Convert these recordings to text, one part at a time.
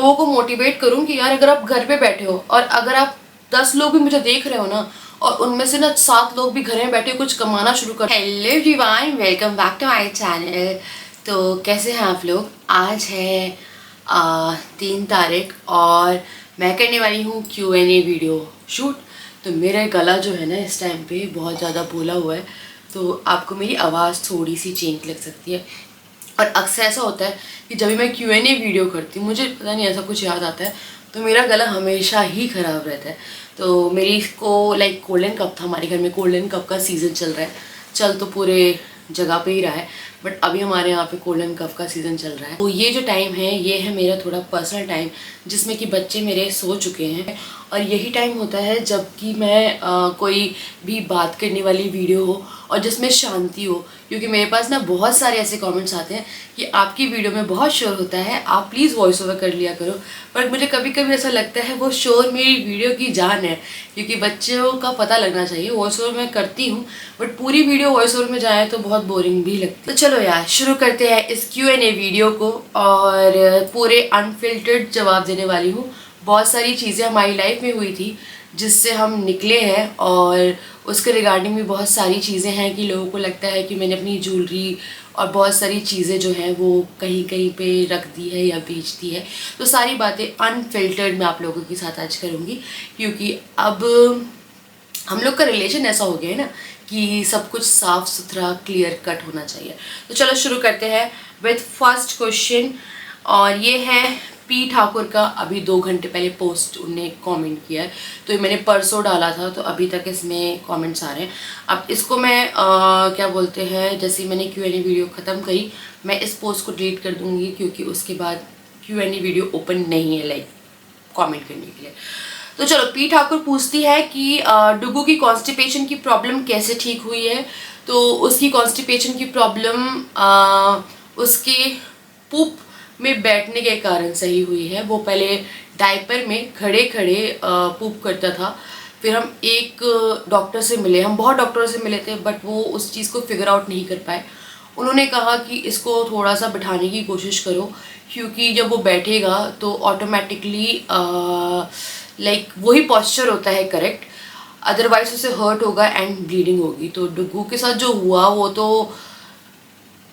लोगों को मोटिवेट करूँ कि यार अगर आप घर पे बैठे हो और अगर आप 10 लोग भी मुझे देख रहे हो ना, और उनमें से ना 7 लोग भी घर में बैठे कुछ कमाना शुरू कर। Hello everyone, welcome back to my channel. तो कैसे हैं आप लोग? आज है 3 तारीख और मैं करने वाली हूँ Q&A वीडियो शूट। तो मेरा गला जो है ना इस टाइम पे बहुत ज़्यादा बोला हुआ है, तो आपको मेरी आवाज़ थोड़ी सी चेंज लग सकती है। और अक्सर ऐसा होता है कि जब भी मैं Q&A वीडियो करती हूँ, मुझे पता नहीं ऐसा कुछ याद आता है तो मेरा गला हमेशा ही ख़राब रहता है। तो मेरी को गोल्डन कप था, हमारे घर में गोल्डन कप का सीज़न चल रहा है। चल तो पूरे जगह पे ही रहा है, बट अभी हमारे यहाँ पे गोल्डन कप का सीज़न चल रहा है। तो ये जो टाइम है ये है मेरा थोड़ा पर्सनल टाइम, जिसमें कि बच्चे मेरे सो चुके हैं और यही टाइम होता है जब कि मैं कोई भी बात करने वाली वीडियो हो और जिसमें शांति हो। क्योंकि मेरे पास ना बहुत सारे ऐसे कमेंट्स आते हैं कि आपकी वीडियो में बहुत शोर होता है, आप प्लीज़ वॉइस ओवर कर लिया करो। पर मुझे कभी कभी ऐसा लगता है वो शोर मेरी वीडियो की जान है, क्योंकि बच्चों का पता लगना चाहिए। वॉइस ओवर मैं करती हूँ बट पूरी वीडियो वॉइस ओवर में जाए तो बहुत बोरिंग भी लगती है। तो चलो यार शुरू करते हैं इस Q&A वीडियो को और पूरे अनफिल्टर्ड जवाब देने वाली हूँ। बहुत सारी चीज़ें हमारी लाइफ में हुई थी जिससे हम निकले हैं और उसके रिगार्डिंग भी बहुत सारी चीज़ें हैं कि लोगों को लगता है कि मैंने अपनी ज्वेलरी और बहुत सारी चीज़ें जो हैं वो कहीं कहीं पे रख दी है या बेच दी है। तो सारी बातें अनफिल्टर्ड मैं आप लोगों के साथ आज करूँगी, क्योंकि अब हम लोग का रिलेशन ऐसा हो गया है ना कि सब कुछ साफ सुथरा क्लियर कट होना चाहिए। तो चलो शुरू करते हैं विथ फर्स्ट क्वेश्चन, और ये है पी ठाकुर का। अभी 2 घंटे पहले पोस्ट उनने कमेंट किया है, तो ये मैंने परसों डाला था, तो अभी तक इसमें कमेंट्स आ रहे हैं। अब इसको मैं क्या बोलते हैं, जैसे मैंने Q&A वीडियो ख़त्म करी मैं इस पोस्ट को डिलीट कर दूँगी, क्योंकि उसके बाद Q&A वीडियो ओपन नहीं है कमेंट करने के लिए। तो चलो, पी ठाकुर पूछती है कि डुगू की कॉन्स्टिपेशन की प्रॉब्लम कैसे ठीक हुई है। तो उसकी कॉन्स्टिपेशन की प्रॉब्लम उसके पुप में बैठने के कारण सही हुई है। वो पहले डायपर में खड़े खड़े पुप करता था। फिर हम एक डॉक्टर से मिले, हम बहुत डॉक्टरों से मिले थे, बट वो उस चीज़ को फिगर आउट नहीं कर पाए। उन्होंने कहा कि इसको थोड़ा सा बिठाने की कोशिश करो, क्योंकि जब वो बैठेगा तो ऑटोमेटिकली वही पॉस्चर होता है करेक्ट, अदरवाइज उसे हर्ट होगा एंड ब्लीडिंग होगी। तो डुगू के साथ जो हुआ वो तो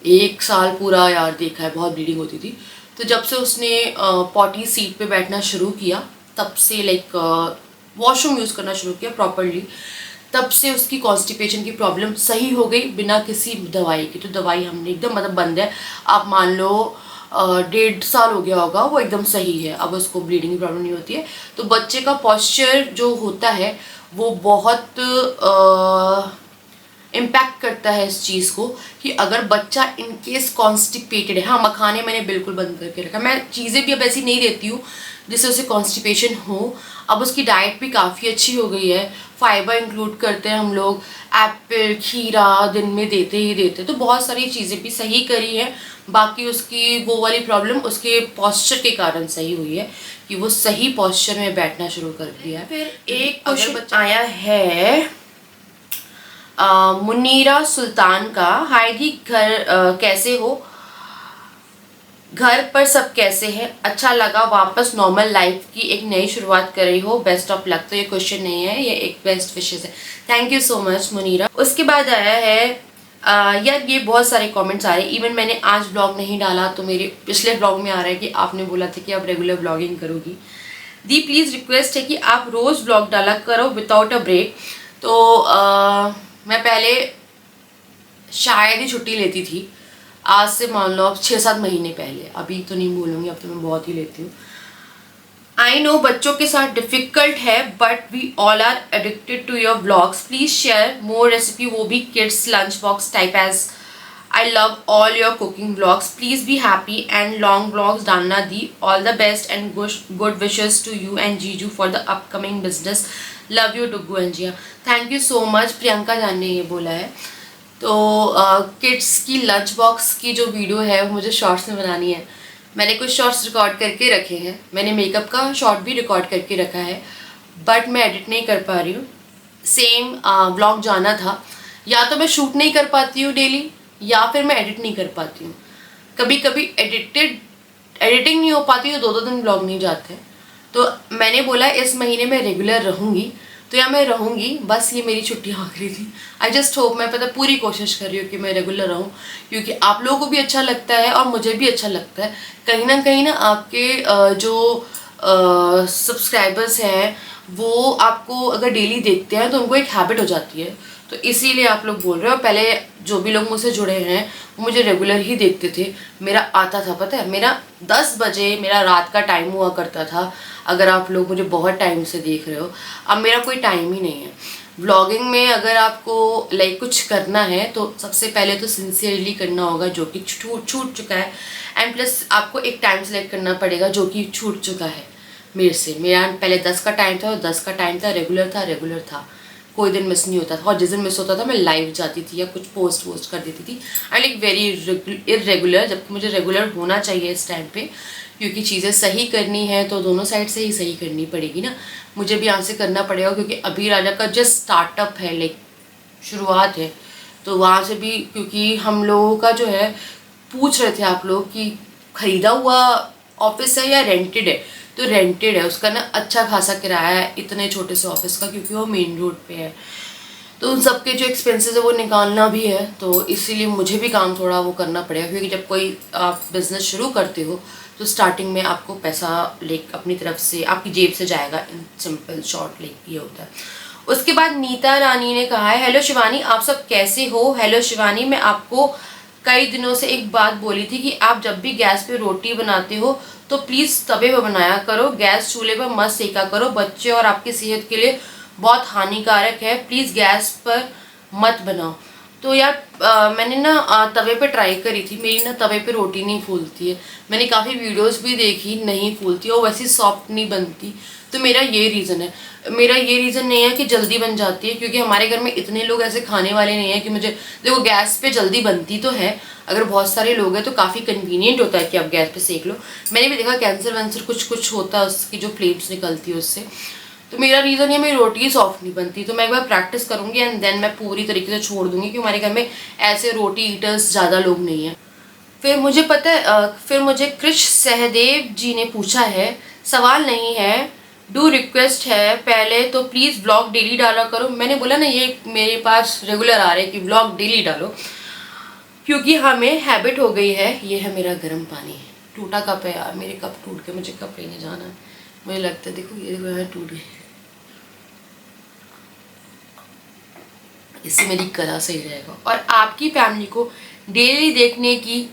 1 साल पूरा यार देखा है, बहुत ब्लीडिंग होती थी। तो जब से उसने पॉटी सीट पे बैठना शुरू किया, तब से वॉशरूम यूज़ करना शुरू किया प्रॉपरली, तब से उसकी कॉन्स्टिपेशन की प्रॉब्लम सही हो गई बिना किसी दवाई की। तो दवाई हमने एकदम बंद है। आप मान लो 1.5 साल हो गया होगा, वो एकदम सही है, अब उसको ब्लीडिंग की प्रॉब्लम नहीं होती है। तो बच्चे का पॉस्चर जो होता है वो बहुत इम्पैक्ट करता है इस चीज़ को, कि अगर बच्चा इनकेस कॉन्स्टिपेटेड है। हाँ, मखाने मैंने बिल्कुल बंद करके रखा, मैं चीज़ें भी अब ऐसी नहीं देती हूँ जिससे उसे कॉन्स्टिपेशन हो। अब उसकी डाइट भी काफ़ी अच्छी हो गई है, फाइबर इंक्लूड करते हैं हम लोग, एप्पल खीरा दिन में देते ही देते, तो बहुत सारी चीज़ें भी सही करी है। बाकी उसकी वो वाली प्रॉब्लम उसके पॉस्चर के कारण सही हुई है, कि वो सही पॉस्चर में बैठना शुरू कर दिया है। फिर एक क्वेश्चन आया है मुनीरा सुल्तान का। हाय दी, घर कैसे हो? घर पर सब कैसे हैं? अच्छा लगा वापस नॉर्मल लाइफ की एक नई शुरुआत कर रही हो, बेस्ट ऑफ लक। तो ये क्वेश्चन नहीं है, ये एक बेस्ट विशेस है। Thank you so much Munira. उसके बाद आया है यार ये बहुत सारे कमेंट्स आ रहे हैं। इवन मैंने आज ब्लॉग नहीं डाला तो मेरे पिछले ब्लॉग में आ रहा है कि आपने बोला था कि आप रेगुलर ब्लॉगिंग करोगी। दी प्लीज़ रिक्वेस्ट है कि आप रोज़ ब्लॉग डाला करो विदाउट अ ब्रेक। तो मैं पहले शायद ही छुट्टी लेती थी, आज से मान लो अब 6-7 महीने पहले, अभी तो नहीं बोलूँगी, अब तो मैं बहुत ही लेती हूँ। आई नो बच्चों के साथ डिफ़िकल्ट है, but we all are addicted to your vlogs. Please share more recipe, वो भी kids lunch box type as I love all your cooking vlogs. Please be happy and long vlogs डालना दी। All the best and good wishes to you and जीजू for the upcoming business. Love you Dugu and Jiya. Thank you so much, Priyanka जान ने ये बोला है। तो kids की लंच बॉक्स की जो वीडियो है वो मुझे शॉर्ट्स में बनानी है। मैंने कुछ शॉर्ट्स रिकॉर्ड करके रखे हैं, मैंने मेकअप का शॉर्ट भी रिकॉर्ड करके रखा है, बट मैं एडिट नहीं कर पा रही हूँ। सेम व्लॉग जाना था, या तो मैं शूट नहीं कर पाती हूँ डेली, या फिर मैं एडिट नहीं कर पाती हूँ। कभी कभी एडिटिंग नहीं हो पाती तो 2-2 दिन ब्लॉग नहीं जाते। तो मैंने बोला इस महीने में रेगुलर रहूँगी, तो या मैं रहूँगी, बस ये मेरी छुट्टी आखिरी थी। आई जस्ट होप, मैं पता पूरी कोशिश कर रही हूँ कि मैं रेगुलर रहूँ, क्योंकि आप लोगों को भी अच्छा लगता है और मुझे भी अच्छा लगता है। कहीं ना आपके जो सब्सक्राइबर्स हैं वो आपको अगर डेली देखते हैं तो उनको एक हैबिट हो जाती है, तो इसीलिए आप लोग बोल रहे हो। पहले जो भी लोग मुझसे जुड़े हैं वो मुझे रेगुलर ही देखते थे। मेरा आता था, पता है, मेरा 10 बजे मेरा रात का टाइम हुआ करता था, अगर आप लोग मुझे बहुत टाइम से देख रहे हो। अब मेरा कोई टाइम ही नहीं है व्लॉगिंग में। अगर आपको लाइक कुछ करना है तो सबसे पहले तो सिंसियरली करना होगा, जो कि छूट चुका है, एंड प्लस आपको एक टाइम सेलेक्ट करना पड़ेगा जो कि छूट चुका है मेरे से। मेरा पहले 10 का टाइम था, 10 का टाइम था, रेगुलर था, कोई दिन मिस नहीं होता था। और जिस दिन मिस होता था मैं लाइव जाती थी या कुछ पोस्ट कर देती थी। आई लाइक वेरी इरेगुलर, जबकि मुझे रेगुलर होना चाहिए इस टाइम पे, क्योंकि चीज़ें सही करनी है तो दोनों साइड से ही सही करनी पड़ेगी ना। मुझे भी यहाँ से करना पड़ेगा, क्योंकि अभी राजा का जस्ट स्टार्टअप है, लाइक शुरुआत है, तो वहाँ से भी, क्योंकि हम लोगों का जो है, पूछ रहे थे आप लोग कि खरीदा हुआ ऑफिस है या रेंटेड है, तो रेंटेड है। उसका ना अच्छा खासा किराया है इतने छोटे से ऑफिस का, क्योंकि वो मेन रोड पे है, तो उन सब के जो एक्सपेंसेस है वो निकालना भी है, तो इसीलिए मुझे भी काम थोड़ा वो करना पड़ेगा। क्योंकि जब कोई आप बिज़नेस शुरू करते हो तो स्टार्टिंग में आपको पैसा लाइक अपनी तरफ से आपकी जेब से जाएगा, इन सिंपल शॉर्ट लाइक ये होता है। उसके बाद नीता रानी ने कहा है, हेलो शिवानी, आप सब कैसे हो। हेलो शिवानी, मैं आपको कई दिनों से एक बात बोली थी कि आप जब भी गैस पे रोटी बनाते हो तो प्लीज़ तवे पे बनाया करो, गैस चूल्हे पर मत सेका करो, बच्चे और आपकी सेहत के लिए बहुत हानिकारक है, प्लीज़ गैस पर मत बनाओ। तो यार मैंने ना तवे पे ट्राई करी थी, मेरी ना तवे पे रोटी नहीं फूलती है। मैंने काफ़ी वीडियोस भी देखी, नहीं फूलती और वैसी सॉफ्ट नहीं बनती। तो मेरा ये रीज़न है। मेरा ये रीज़न नहीं है कि जल्दी बन जाती है, क्योंकि हमारे घर में इतने लोग ऐसे खाने वाले नहीं है कि मुझे, देखो गैस पे जल्दी बनती तो है, अगर बहुत सारे लोग हैं तो काफ़ी कन्वीनियंट होता है कि आप गैस पे सेक लो। मैंने भी देखा कैंसर वैंसर कुछ होता है उसकी जो फ्लेम्स निकलती है उससे। तो मेरा रीज़न है मेरी रोटी सॉफ्ट नहीं बनती, तो मैं एक बार प्रैक्टिस करूँगी एंड देन मैं पूरी तरीके से छोड़ दूँगी, क्योंकि हमारे घर में ऐसे रोटी ईटर्स ज़्यादा लोग नहीं हैं। फिर मुझे पता है फिर मुझे कृष सहदेव जी ने पूछा है, सवाल नहीं है, डू रिक्वेस्ट है, पहले तो प्लीज़ ब्लॉग डेली डाला करो। मैंने बोला ना, ये मेरे पास रेगुलर आ रहे हैं कि ब्लॉग डेली डालो, क्योंकि हमें हैबिट हो गई है। ये है मेरा गर्म पानी, टूटा कप है यार, मेरे कप टूट के मुझे कप लेने जाना है, मुझे लगता है, देखो ये देखो टूट गई, इससे मेरी कला सही रहेगा। और आपकी फैमिली को डेली देखने की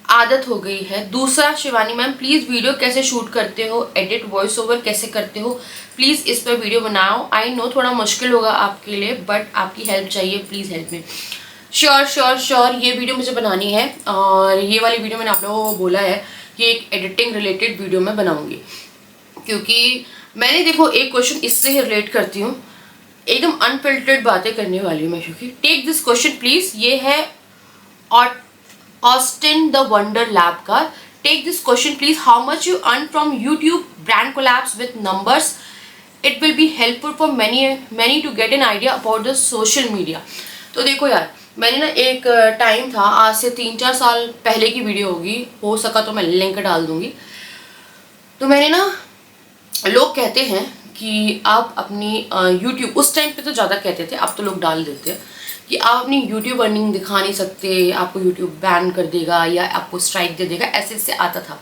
आदत हो गई है। दूसरा, शिवानी मैम प्लीज़ वीडियो कैसे शूट करते हो, एडिट वॉइस ओवर कैसे करते हो, प्लीज़ इस पर वीडियो बनाओ। आई नो थोड़ा मुश्किल होगा आपके लिए, बट आपकी हेल्प चाहिए, प्लीज़ हेल्प मी। श्योर ये वीडियो मुझे बनानी है, और ये वाली वीडियो मैंने आप लोगों को बोला है कि एक एडिटिंग रिलेटेड वीडियो मैं बनाऊँगी, क्योंकि मैंने, देखो एक क्वेश्चन इससे ही रिलेट करती हूँ, एकदम अनफिल्टर्ड बातें करने वाली हूँ मैं, क्योंकि टेक दिस क्वेश्चन प्लीज। ये है ऑस्टिन द वंडर लैब का। Take this question please, how much you earn from YouTube brand collabs with numbers, it will be helpful for many to get an idea about the social media. तो देखो यार, मैंने ना एक time था, आज से 3-4 साल पहले की वीडियो होगी, हो सका तो मैं लिंक डाल दूंगी। तो मैंने ना, लोग कहते हैं कि आप अपनी यूट्यूब, उस टाइम पे तो ज़्यादा कहते थे, अब तो लोग डाल देते हैं कि आप अपनी यूट्यूब अर्निंग दिखा नहीं सकते, आपको यूट्यूब बैन कर देगा या आपको स्ट्राइक दे देगा, ऐसे ऐसे आता था।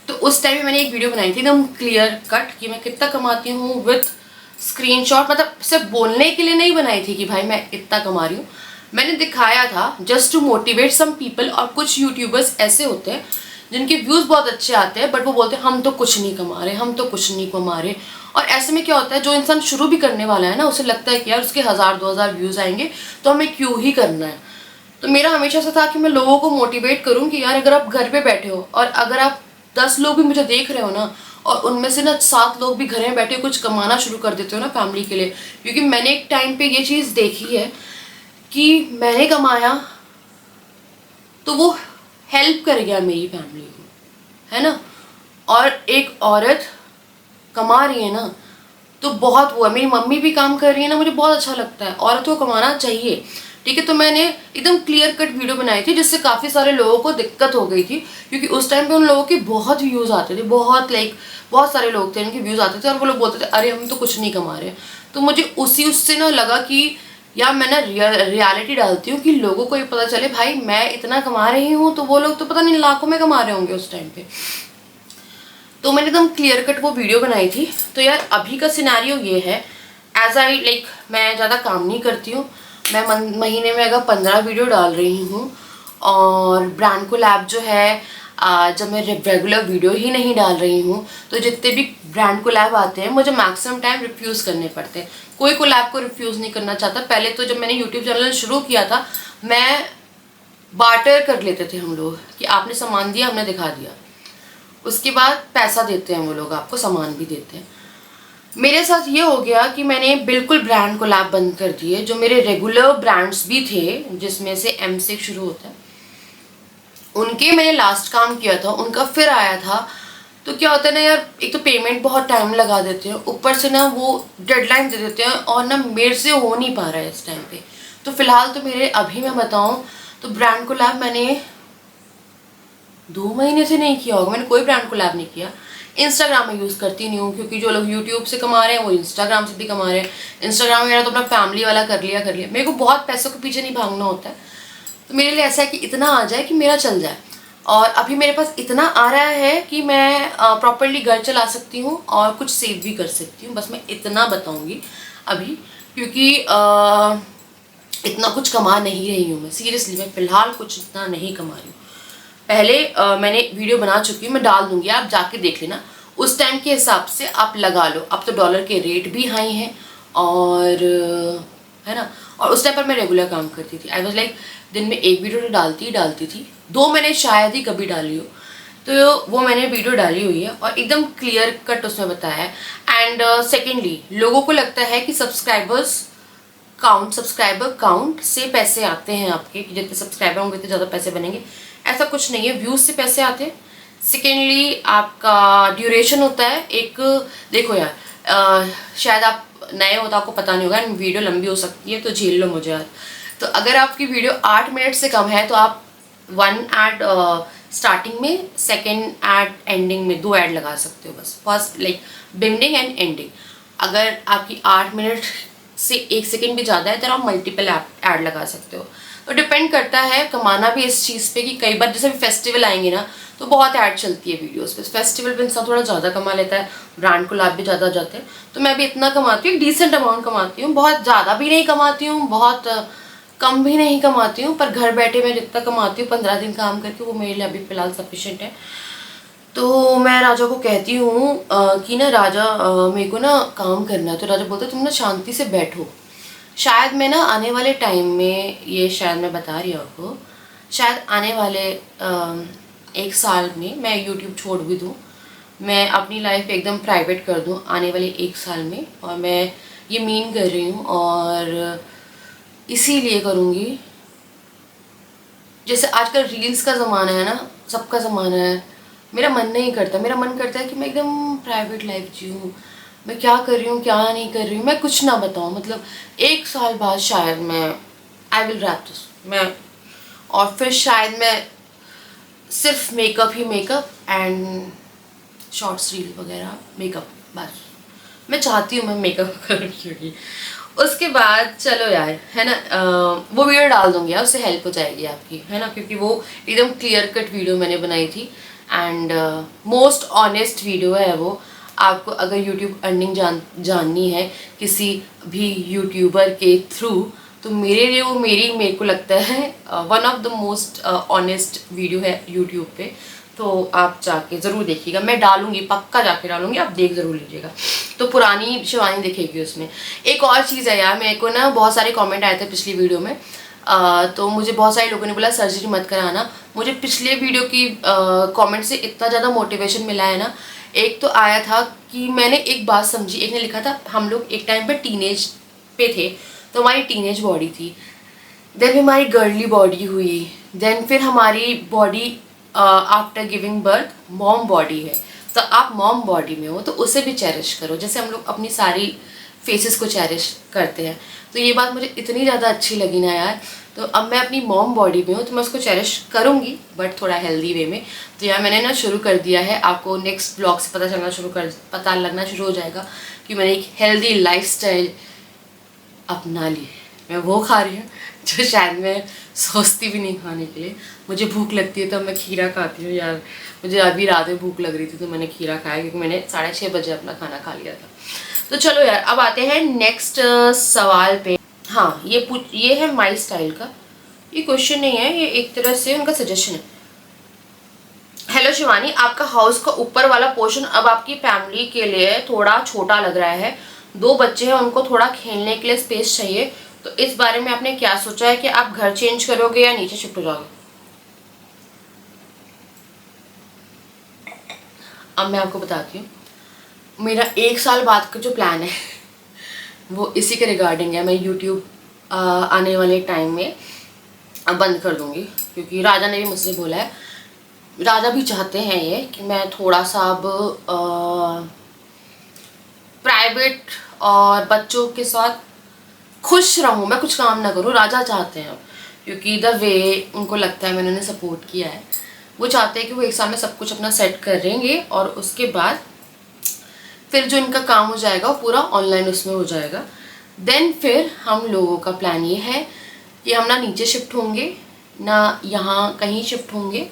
तो उस टाइम में मैंने एक वीडियो बनाई थी एकदम क्लियर कट कि मैं कितना कमाती हूँ विथ स्क्रीनशॉट, मतलब सिर्फ बोलने के लिए नहीं बनाई थी कि भाई मैं इतना कमा रही हूँ, मैंने दिखाया था just to motivate some people. और कुछ यूट्यूबर्स ऐसे होते हैं जिनके व्यूज़ बहुत अच्छे आते हैं, बट वो बोलते हैं हम तो कुछ नहीं कमा रहे, हम तो कुछ नहीं कमा रहे। और ऐसे में क्या होता है, जो इंसान शुरू भी करने वाला है ना, उसे लगता है कि यार उसके 1000-2000 व्यूज़ आएंगे तो हमें क्यों ही करना है। तो मेरा हमेशा से था कि मैं लोगों को मोटिवेट करूँ कि यार अगर आप घर पे बैठे हो और अगर आप 10 लोग भी मुझे देख रहे हो ना, और उनमें से ना 7 लोग भी घर में बैठे कुछ कमाना शुरू कर देते हो ना फैमिली के लिए, क्योंकि मैंने एक टाइम पे ये चीज़ देखी है कि मैंने कमाया तो वो हेल्प कर गया मेरी फैमिली को, है ना। और एक औरत कमा रही है ना तो बहुत वो है, मेरी मम्मी भी काम कर रही है ना, मुझे बहुत अच्छा लगता है, औरत को कमाना चाहिए। ठीक है। तो मैंने एकदम क्लियर कट वीडियो बनाई थी जिससे काफ़ी सारे लोगों को दिक्कत हो गई थी, क्योंकि उस टाइम पे उन लोगों के बहुत व्यूज़ आते थे, बहुत सारे लोग थे उनके व्यूज़ आते थे और वो लोग बोलते थे अरे हम तो कुछ नहीं कमा रहे। तो मुझे उससे ना लगा कि यार मैं ना रियलिटी डालती हूँ कि लोगों को ये पता चले भाई मैं इतना कमा रही हूँ, तो वो लोग तो पता नहीं लाखों में कमा रहे होंगे उस टाइम पे। तो मैंने एकदम क्लियर कट वो वीडियो बनाई थी। तो यार अभी का सिनेरियो ये है, एज आई लाइक मैं ज़्यादा काम नहीं करती हूँ, मैं महीने में अगर 15 वीडियो डाल रही हूँ, और ब्रांड कोलैब जो है जब मैं रेगुलर वीडियो ही नहीं डाल रही हूँ तो जितने भी ब्रांड कोलैब आते हैं मुझे मैक्सिमम टाइम रिफ्यूज़ करने पड़ते हैं। कोई कोलैब को रिफ्यूज़ नहीं करना चाहता। पहले तो जब मैंने यूट्यूब चैनल शुरू किया था मैं बार्टर कर लेते थे हम लोग कि आपने सामान दिया हमने दिखा दिया, उसके बाद पैसा देते हैं वो लोग, आपको सामान भी देते हैं। मेरे साथ ये हो गया कि मैंने बिल्कुल ब्रांड कोलैब बंद कर दिए। जो मेरे रेगुलर ब्रांड्स भी थे जिसमें से एम से शुरू होता है, उनके मैंने लास्ट काम किया था, उनका फिर आया था। तो क्या होता है ना यार, एक तो पेमेंट बहुत टाइम लगा देते हैं, ऊपर से ना वो डेडलाइन दे देते हैं और ना मेरे से हो नहीं पा रहा है इस टाइम पे। तो फिलहाल तो मेरे अभी मैं बताऊँ तो ब्रांड कोलैब मैंने 2 महीने से नहीं किया होगा, मैंने कोई ब्रांड कोलैब नहीं किया। इंस्टाग्राम में यूज़ करती नहीं हूँ क्योंकि जो लोग यूट्यूब से कमा रहे हैं वो इंस्टाग्राम से भी कमा रहे हैं। इंस्टाग्राम मेरा तो अपना फैमिली वाला कर लिया। मेरे को बहुत पैसों के पीछे नहीं भागना होता है, तो मेरे लिए ऐसा है कि इतना आ जाए कि मेरा चल जाए। और अभी मेरे पास इतना आ रहा है कि मैं प्रॉपरली घर चला सकती हूँ और कुछ सेव भी कर सकती हूँ। बस मैं इतना बताऊँगी अभी, क्योंकि इतना कुछ कमा नहीं रही हूँ मैं, सीरियसली मैं फ़िलहाल कुछ इतना नहीं कमा रही हूँ। पहले मैंने वीडियो बना चुकी हूँ, मैं डाल दूँगी, आप जाके देख लेना। उस टाइम के हिसाब से आप लगा लो, अब तो डॉलर के रेट भी हाई हैं और है ना। और उस टाइम पर मैं रेगुलर काम करती थी। आई वॉज लाइक दिन में एक वीडियो तो डालती थी, 2 मैंने शायद ही कभी डाली हो, तो वो मैंने वीडियो डाली हुई है और एकदम क्लियर कट उसमें बताया है। एंड सेकेंडली लोगों को लगता है कि सब्सक्राइबर काउंट से पैसे आते हैं आपके, कि जितने सब्सक्राइबर होंगे उतने ज़्यादा पैसे बनेंगे। ऐसा कुछ नहीं है, व्यूज़ से पैसे आते हैं। सेकेंडली आपका ड्यूरेशन होता है एक, देखो यार शायद आप नए हो तो आपको पता नहीं होगा, वीडियो लंबी हो सकती है तो झेल लो मुझे यार। तो अगर आपकी वीडियो 8 मिनट से कम है तो आप 1 ऐड स्टार्टिंग में, सेकेंड ऐड एंडिंग में, 2 ऐड लगा सकते हो बस, first like beginning and ending. अगर आपकी 8 मिनट से 1 सेकेंड भी ज़्यादा है तो आप मल्टीपल ऐड लगा सकते हो। तो डिपेंड करता है कमाना भी इस चीज़ पे कि कई बार जैसे भी फेस्टिवल आएंगे ना तो बहुत ऐड चलती है वीडियोस पे। फेस्टिवल पे इंसान थोड़ा ज़्यादा कमा लेता है, ब्रांड कोलैब भी ज़्यादा जाते हैं। तो मैं भी इतना कमाती हूँ, डिसेंट अमाउंट कमाती हूँ, बहुत ज़्यादा भी नहीं कमाती हूँ, बहुत कम भी नहीं कमाती हूँ, पर घर बैठे मैं जितना कमाती हूँ 15 दिन काम करके वो मेरे लिए अभी फ़िलहाल सफिशेंट है। तो मैं राजा को कहती हूँ कि ना राजा मेरे को ना काम करना है, तो राजा बोलता है तुम ना शांति से बैठो। शायद मैं ना आने वाले टाइम में, ये शायद मैं बता रही हूँ आपको, शायद आने वाले 1 साल में मैं यूट्यूब छोड़ भी दूँ, मैं अपनी लाइफ एकदम प्राइवेट कर दूँ आने वाले 1 साल में। और मैं ये मीन कर रही हूँ और इसीलिए करूँगी, जैसे आजकल रील्स का ज़माना है ना, सबका ज़माना है। मेरा मन नहीं करता, मेरा मन करता है कि मैं एकदम प्राइवेट लाइफ जीऊँ, मैं क्या कर रही हूँ क्या नहीं कर रही हूँ मैं कुछ ना बताऊँ। मतलब 1 साल बाद शायद मैं आई विल रैप दिस मैं, और फिर शायद मैं सिर्फ makeup he makeup and shorts reel वगैरह मेकअप, बस मैं चाहती हूँ मैं मेकअप करूँ, क्योंकि उसके बाद चलो यार है ना वो वीडियो डाल दूँगी यार, उससे हेल्प हो जाएगी आपकी, है ना, क्योंकि वो एकदम क्लियर कट वीडियो मैंने बनाई थी एंड मोस्ट ऑनेस्ट वीडियो है वो। आपको अगर यूट्यूब अर्निंग जाननी है किसी भी यूट्यूबर के थ्रू, तो मेरे लिए वो मेरे को लगता है one of the most honest video है यूट्यूब पे। तो आप जाके ज़रूर देखिएगा, मैं डालूंगी, पक्का जाके डालूंगी, आप देख ज़रूर लीजिएगा। तो पुरानी शिवानी दिखेगी उसमें। एक और चीज़ है यार, मेरे को ना बहुत सारे कमेंट आए थे पिछली वीडियो में, तो मुझे बहुत सारे लोगों ने बोला सर्जरी मत कराना। मुझे पिछले वीडियो की कमेंट से इतना ज़्यादा मोटिवेशन मिला है ना। एक तो आया था कि मैंने एक बात समझी, एक ने लिखा था हम लोग एक टाइम पे टीनेज पे थे तो हमारी टीनेज बॉडी थी, देन हमारी गर्ली बॉडी हुई, देन फिर हमारी body after giving birth mom body है। तो आप मॉम बॉडी में हो तो उसे भी चेरिश करो, जैसे हम लोग अपनी सारी फेसेस को चेरिश करते हैं। तो ये बात मुझे इतनी ज़्यादा अच्छी लगी ना यार। तो अब मैं अपनी मॉम बॉडी में हूँ तो मैं उसको चेरिश करूँगी, बट थोड़ा हेल्दी वे में। तो यार मैंने ना शुरू कर दिया है, आपको नेक्स्ट ब्लॉग से पता लगना शुरू हो जाएगा कि मैंने एक हेल्दी लाइफस्टाइल अपना ली। मैं वो खा रही हूँ जो शायद मैं सोचती भी नहीं खाने के लिए। मुझे भूख लगती है तो मैं खीरा खाती हूँ यार। मुझे अभी रात में भूख लग रही थी तो मैंने खीरा खाया, क्योंकि मैंने 6:30 बजे अपना खाना खा लिया था। तो चलो यार, अब आते हैं नेक्स्ट सवाल पे। हाँ, ये है माई स्टाइल का। ये क्वेश्चन नहीं है, ये एक तरह से उनका सजेशन है। हेलो शिवानी, आपका हाउस का ऊपर वाला पोर्शन अब आपकी फैमिली के लिए थोड़ा छोटा लग रहा है। 2 बच्चे हैं, उनको थोड़ा खेलने के लिए स्पेस चाहिए। तो इस बारे में आपने क्या सोचा है कि आप घर चेंज करोगे या नीचे शिफ्ट हो जाओगे? अब मैं आपको बताती हूँ, मेरा 1 साल बाद का जो प्लान है वो इसी के रिगार्डिंग है। मैं यूट्यूब आने वाले टाइम में अब बंद कर दूँगी, क्योंकि राजा ने भी मुझसे बोला है, राजा भी चाहते हैं ये कि मैं थोड़ा सा अब प्राइवेट और बच्चों के साथ खुश रहूँ, मैं कुछ काम ना करूँ। राजा चाहते हैं अब, क्योंकि द वे उनको लगता है मैंने उन्हें सपोर्ट किया है, वो चाहते हैं कि वो 1 साल में सब कुछ अपना सेट करेंगे और उसके बाद फिर जो इनका काम हो जाएगा वो पूरा ऑनलाइन उसमें हो जाएगा। देन फिर हम लोगों का प्लान ये है कि हम ना नीचे शिफ्ट होंगे, ना यहाँ कहीं शिफ्ट होंगे,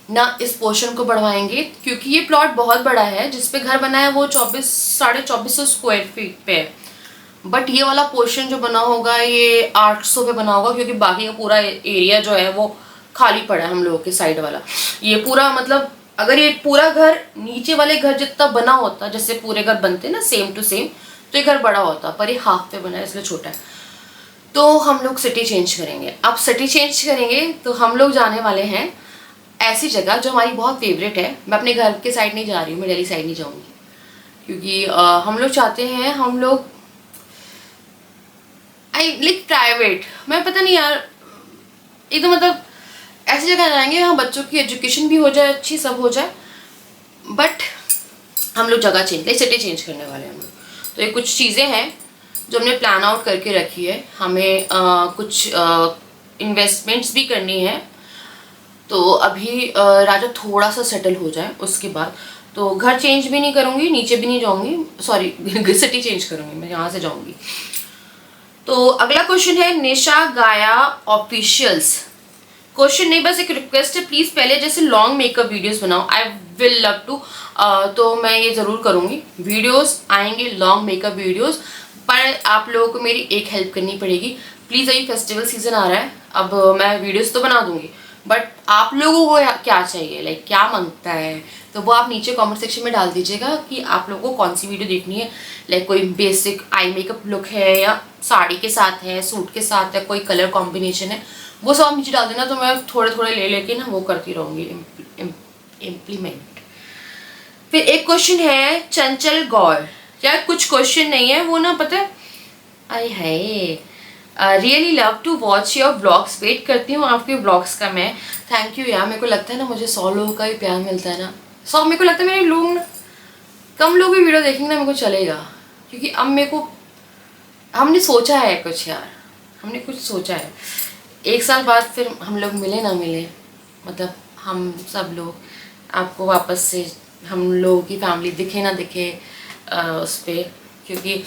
ना इस पोर्शन को बढ़वाएंगे, क्योंकि ये प्लॉट बहुत बड़ा है। जिस पे घर बना है वो 2400 स्क्वायर फीट पे है, बट ये वाला पोर्शन जो बना होगा ये 800 पे बना होगा, क्योंकि बाकी का पूरा एरिया जो है वो खाली पड़ा है हम लोगों के साइड वाला। ये पूरा मतलब अगर ये पूरा घर नीचे वाले घर जितना बना होता, जैसे पूरे घर बनते ना सेम टू सेम, तो ये घर बड़ा होता, पर ये हाफ पे बना है इसलिए छोटा है। तो हम लोग सिटी चेंज करेंगे। अब सिटी चेंज करेंगे तो हम लोग जाने वाले हैं ऐसी जगह जो हमारी बहुत फेवरेट है। मैं अपने घर के साइड नहीं जा रही हूँ, मैं दिल्ली साइड नहीं जाऊँगी, क्योंकि हम लोग चाहते हैं, हम लोग आई लाइक प्राइवेट, मैं पता नहीं यार, एकदम मतलब ऐसी जगह जाएंगे यहाँ बच्चों की एजुकेशन भी हो जाए अच्छी, सब हो जाए, बट हम लोग जगह चेंज लाइक सिटी चेंज करने वाले हैं हम लोग। तो ये कुछ चीज़ें हैं जो हमने प्लान आउट करके रखी है। हमें कुछ इन्वेस्टमेंट्स भी करनी है। तो अभी राजा थोड़ा सा सेटल हो जाए उसके बाद तो घर चेंज भी नहीं करूँगी, नीचे भी नहीं जाऊँगी, सॉरी सिटी चेंज करूँगी, मैं यहाँ से जाऊँगी। तो अगला क्वेश्चन है निशा गाया ऑफिशियल्स। क्वेश्चन नहीं, बस एक रिक्वेस्ट है, प्लीज़ पहले जैसे लॉन्ग मेकअप वीडियोस बनाओ। आई विल लव टू, तो मैं ये ज़रूर करूँगी। वीडियोस आएंगे लॉन्ग मेकअप वीडियोस, पर आप लोगों को मेरी एक हेल्प करनी पड़ेगी प्लीज़। अभी फेस्टिवल सीजन आ रहा है, अब मैं वीडियोस तो बना दूँगी, बट आप लोगों को क्या चाहिए, लाइक क्या मांगता है, तो वो आप नीचे कमेंट सेक्शन में डाल दीजिएगा कि आप लोगों को कौन सी वीडियो देखनी है। लाइक कोई बेसिक आई मेकअप लुक है, या साड़ी के साथ है, सूट के साथ है, कोई कलर कॉम्बिनेशन है, वो सब आप नीचे डाल देना, तो मैं थोड़े थोड़े ले लेके ना वो करती रहूँगी इम्प्लीमेंट। फिर एक क्वेश्चन है चंचल गौर। यार कुछ क्वेश्चन नहीं है, वो ना पता है, आई है really love to watch your vlogs, wait करती हूँ आपके व्लॉग्स का मैं। थैंक यू यार, मेरे को लगता है ना मुझे 100 लोगों का ही प्यार मिलता है ना, 100, मेरे को लगता है मेरे लोग ना, कम लोग भी वीडियो देखेंगे ना मेरे को चलेगा, क्योंकि अब मेरे को हमने सोचा है कुछ यार, हमने कुछ सोचा है। 1 साल बाद फिर हम लोग मिले ना मिले, मतलब हम सब लोग आपको वापस से हम लोगों की फैमिली दिखे ना दिखे उस पर, क्योंकि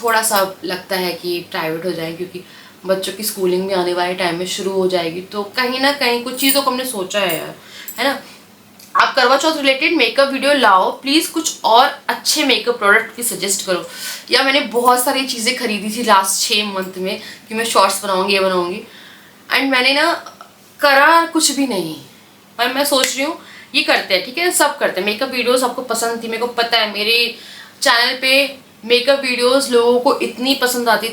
थोड़ा सा लगता है कि प्राइवेट हो जाए, क्योंकि बच्चों की स्कूलिंग भी आने वाले टाइम में शुरू हो जाएगी, तो कहीं ना कहीं कुछ चीज़ों को हमने सोचा है यार, है ना। आप करवा चौथ रिलेटेड मेकअप वीडियो लाओ प्लीज़, कुछ और अच्छे मेकअप प्रोडक्ट भी सजेस्ट करो। या मैंने बहुत सारी चीज़ें खरीदी थी लास्ट 6 मंथ में कि मैं शॉर्ट्स बनाऊँगी, ये बनाऊँगी, एंड मैंने ना करा कुछ भी नहीं, पर मैं सोच रही हूँ ये करते हैं, ठीक है, सब करते हैं। मेकअप वीडियोस आपको पसंद थी, मेरे को पता है, मेरे चैनल पे मेकअप वीडियोस लोगों को इतनी पसंद आती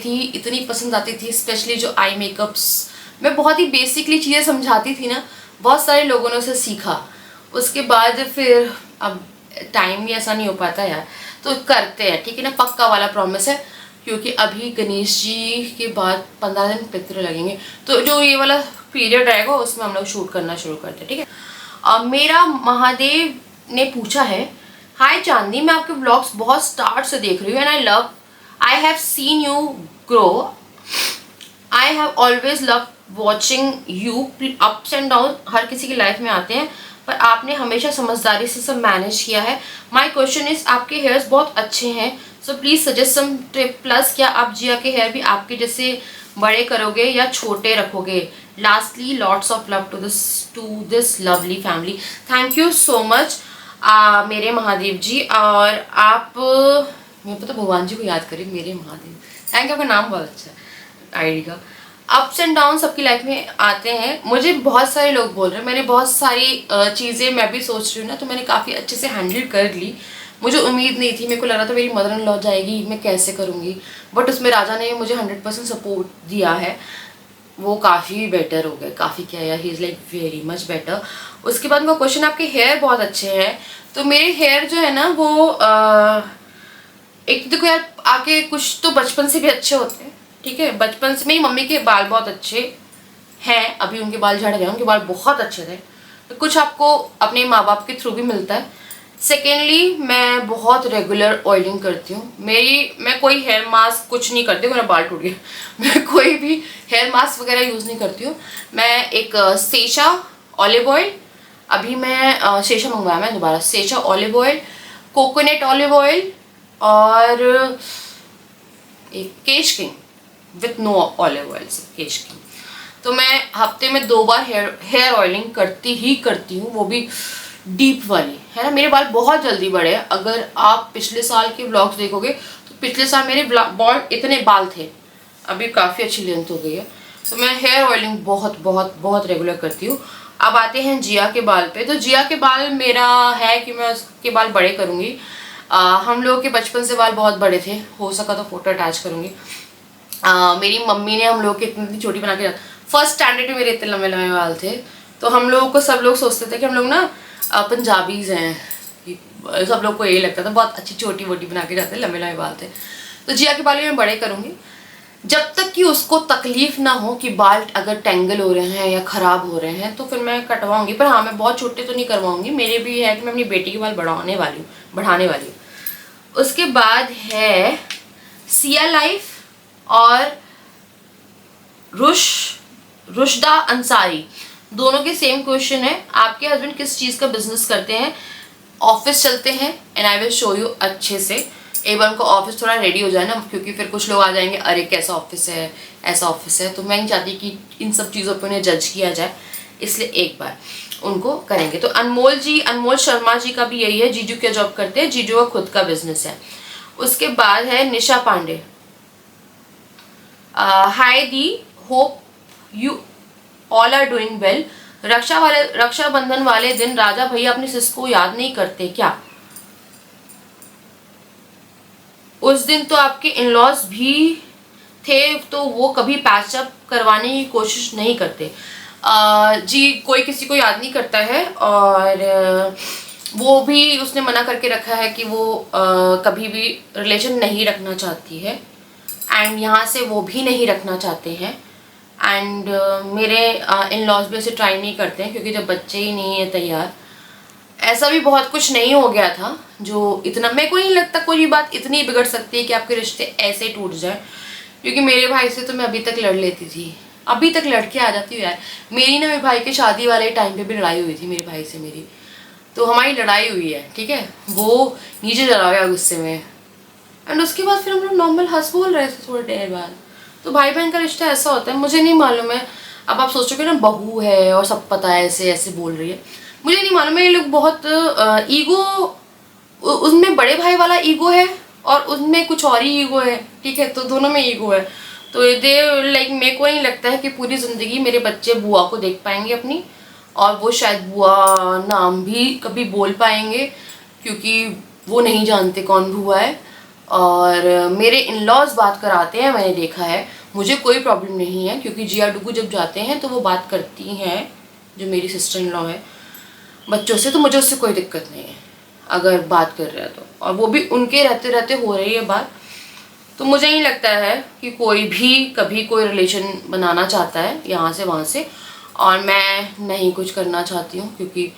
थी, स्पेशली जो आई मेकअप्स, मैं बहुत ही बेसिकली चीज़ें समझाती थी ना, बहुत सारे लोगों ने उसे सीखा। उसके बाद फिर अब टाइम भी ऐसा नहीं हो पाता यार, तो करते हैं, ठीक है ना, पक्का वाला प्रॉमिस है, क्योंकि अभी गणेश जी के बाद 15 दिन पितृ लगेंगे, तो जो ये वाला पीरियड रहेगा उसमें हम लोग शूट करना शुरू करते हैं, ठीक है। मेरा महादेव ने पूछा है हाय चांदनी, मैं आपके ब्लॉग्स बहुत स्टार्ट से देख रही हूँ and I have seen you grow. I have always love watching you. Ups and down हर किसी की लाइफ में आते हैं, पर आपने हमेशा समझदारी से सब मैनेज किया है। माई क्वेश्चन इज, आपके हेयर्स बहुत अच्छे हैं, so please suggest some tip. Plus क्या आप जिया के हेयर भी आपके जैसे बड़े करोगे या छोटे रखोगे? Lastly lots of love to this lovely family. Thank you so much मेरे महादेव जी। और आप मैं पता भगवान जी को याद करें, मेरे महादेव। थैंक यू, आपका नाम बहुत अच्छा है आईडी का। अप्स एंड डाउन सबकी लाइफ में आते हैं। मुझे बहुत सारे लोग बोल रहे हैं, मैंने बहुत सारी चीज़ें मैं भी सोच रही हूँ ना, तो मैंने काफ़ी अच्छे से हैंडल कर ली। मुझे उम्मीद नहीं थी, मेरे को लग रहा था मेरी मदर इन लॉ जाएगी, मैं कैसे करूँगी, बट उसमें राजा ने मुझे 100% सपोर्ट दिया है। वो काफ़ी बेटर हो गए, काफ़ी क्या यार, he is like very much better. उसके बाद वो क्वेश्चन, आपके हेयर बहुत अच्छे हैं। तो मेरे हेयर जो है ना वो एक देखो यार, आके कुछ तो बचपन से भी अच्छे होते हैं, ठीक है। बचपन से मेरी मम्मी के बाल बहुत अच्छे हैं, अभी उनके बाल झड़ गए, उनके बाल बहुत अच्छे थे। तो कुछ आपको अपने माँ बाप के थ्रू भी मिलता है। सेकेंडली, मैं बहुत रेगुलर ऑयलिंग करती हूँ। मैं कोई हेयर मास्क कुछ नहीं करती हूँ, मेरा बाल टूट गया मैं कोई भी हेयर मास्क वगैरह यूज़ नहीं करती हूँ। मैं एक सेशा ऑलिव ऑयल, अभी मैं सेशा मंगवाया, मैं दोबारा Sesa olive oil, coconut olive oil और एक Kesh King with no olive oil से केश किंग। तो मैं हफ्ते में 2 बार हेयर ऑयलिंग करती ही करती हूँ, वो भी डीप वाली, है ना। मेरे बाल बहुत जल्दी बढ़े हैं। अगर आप पिछले साल के व्लॉग्स देखोगे तो पिछले साल मेरे बाल इतने बाल थे, अभी काफ़ी अच्छी लेंथ हो गई है। तो मैं हेयर ऑयलिंग बहुत बहुत बहुत रेगुलर करती हूँ। अब आते हैं जिया के बाल पे। तो जिया के बाल मेरा है कि मैं उसके बाल बड़े करूँगी। हम लोगों के बचपन से बाल बहुत बड़े थे, हो सका तो फोटो अटैच करूँगी। मेरी मम्मी ने हम लोग के इतनी छोटी बना के, फर्स्ट स्टैंडर्ड में मेरे इतने लंबे लंबे बाल थे। तो हम लोगों को सब लोग सोचते थे कि हम लोग ना पंजाबीज हैं, सब लोग को यही लगता था, बहुत अच्छी छोटी वोटी बना के जाते, लंबे लंबे बाल थे। तो जिया के बाल मैं बड़े करूँगी जब तक कि उसको तकलीफ ना हो कि बाल अगर टेंगल हो रहे हैं या ख़राब हो रहे हैं, तो फिर मैं कटवाऊंगी। पर हाँ, मैं बहुत छोटे तो नहीं करवाऊंगी। मेरे भी है कि मैं अपनी बेटी के बाल बढ़ाने वाली हूँ। उसके बाद है सिया लाइफ और रुशदा अंसारी, दोनों के सेम क्वेश्चन है। आपके हस्बैंड किस चीज़ का बिजनेस करते हैं? ऑफिस चलते हैं, and I will show you अच्छे से। एक बार उनको ऑफिस थोड़ा रेडी हो जाए ना, क्योंकि फिर कुछ लोग आ जाएंगे, अरे कैसा ऑफिस है, ऐसा ऑफिस है। तो मैं नहीं चाहती कि इन सब चीज़ों पर उन्हें जज किया जाए, इसलिए एक बार उनको करेंगे। तो अनमोल शर्मा जी का भी यही है, जीजू क्या जॉब करते हैं? जीजू का खुद का बिजनेस है। उसके बाद है निशा पांडे, हाय दी, hope you all are doing well. Rakshabandhan वाले दिन राजा भैया अपनी सिस को याद नहीं करते क्या? उस दिन तो आपके इन-लॉज भी थे, तो वो कभी पैचअप करवाने की कोशिश नहीं करते। जी, कोई किसी को याद नहीं करता है, और वो भी उसने मना करके रखा है कि वो कभी भी रिलेशन नहीं रखना चाहती है, एंड यहाँ से वो भी नहीं रखना चाहते हैं। एंड मेरे इन-लॉज भी ऐसे ट्राई नहीं करते हैं, क्योंकि जब बच्चे ही नहीं है तैयार, ऐसा भी बहुत कुछ नहीं हो गया था जो इतना, मेरे को नहीं लगता कोई भी बात इतनी बिगड़ सकती है कि आपके रिश्ते ऐसे टूट जाए। क्योंकि मेरे भाई से तो मैं अभी तक लड़ लेती थी, अभी तक लड़के आ जाती हूँ यार। मेरी ना मेरे भाई के शादी वाले टाइम पे भी लड़ाई हुई थी मेरे भाई से मेरी, तो हमारी लड़ाई हुई है, ठीक है। वो नीचे चला गया गुस्से में, एंड उसके बाद फिर हम लोग नॉर्मल हंस बोल रहे थे थोड़ी देर बाद। तो भाई बहन का रिश्ता ऐसा होता है, मुझे नहीं मालूम है। अब आप सोचोगे ना बहू है और सब पता है, ऐसे ऐसे बोल रही है, मुझे नहीं मालूम है। ये लोग बहुत ईगो, उसमें बड़े भाई वाला ईगो है और उसमें कुछ और ही ईगो है, ठीक है। तो दोनों में ईगो है। तो दे लाइक, मेरे को नहीं लगता है कि पूरी ज़िंदगी मेरे बच्चे बुआ को देख पाएंगे अपनी, और वो शायद बुआ नाम भी कभी बोल पाएंगे, क्योंकि वो नहीं जानते कौन बुआ है। और मेरे इन-लॉज बात कराते हैं, मैंने देखा है, मुझे कोई प्रॉब्लम नहीं है, क्योंकि जिया डुगू जब जाते हैं तो वो बात करती हैं, जो मेरी सिस्टर इन लॉ है, बच्चों से। तो मुझे उससे कोई दिक्कत नहीं है अगर बात कर रहे हैं तो, और वो भी उनके रहते रहते हो रही है बात। तो मुझे नहीं लगता है कि कोई भी कभी कोई रिलेशन बनाना चाहता है यहाँ से वहाँ से, और मैं नहीं कुछ करना चाहती हूँ, क्योंकि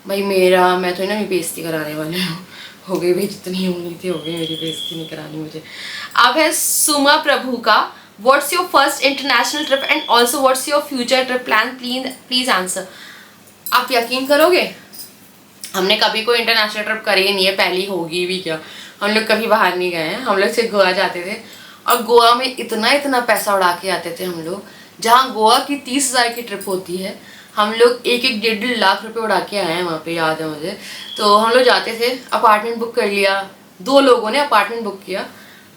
भाई मैं तो ना बेइज्जती कराने वाली हूँ हो गई भाई, जितनी उम्मीद थी हो गई, मेरी बेइज्जती नहीं करानी मुझे। अब है सुमा प्रभु का, what's your first international trip and also what's your future trip plan, please answer. आप यकीन करोगे, हमने कभी कोई इंटरनेशनल ट्रिप करी ही नहीं है, पहली होगी भी क्या। हम लोग कभी बाहर नहीं गए हैं, हम लोग सिर्फ गोवा जाते थे और गोवा में इतना इतना पैसा उड़ा के आते थे हम लोग। जहाँ गोवा की 30,000 की ट्रिप होती है, हम लोग 1-1 1.5 लाख रुपए उड़ा के आए हैं वहाँ पे, याद है मुझे। तो हम लोग जाते थे, अपार्टमेंट बुक कर लिया, 2 लोगों ने अपार्टमेंट बुक किया,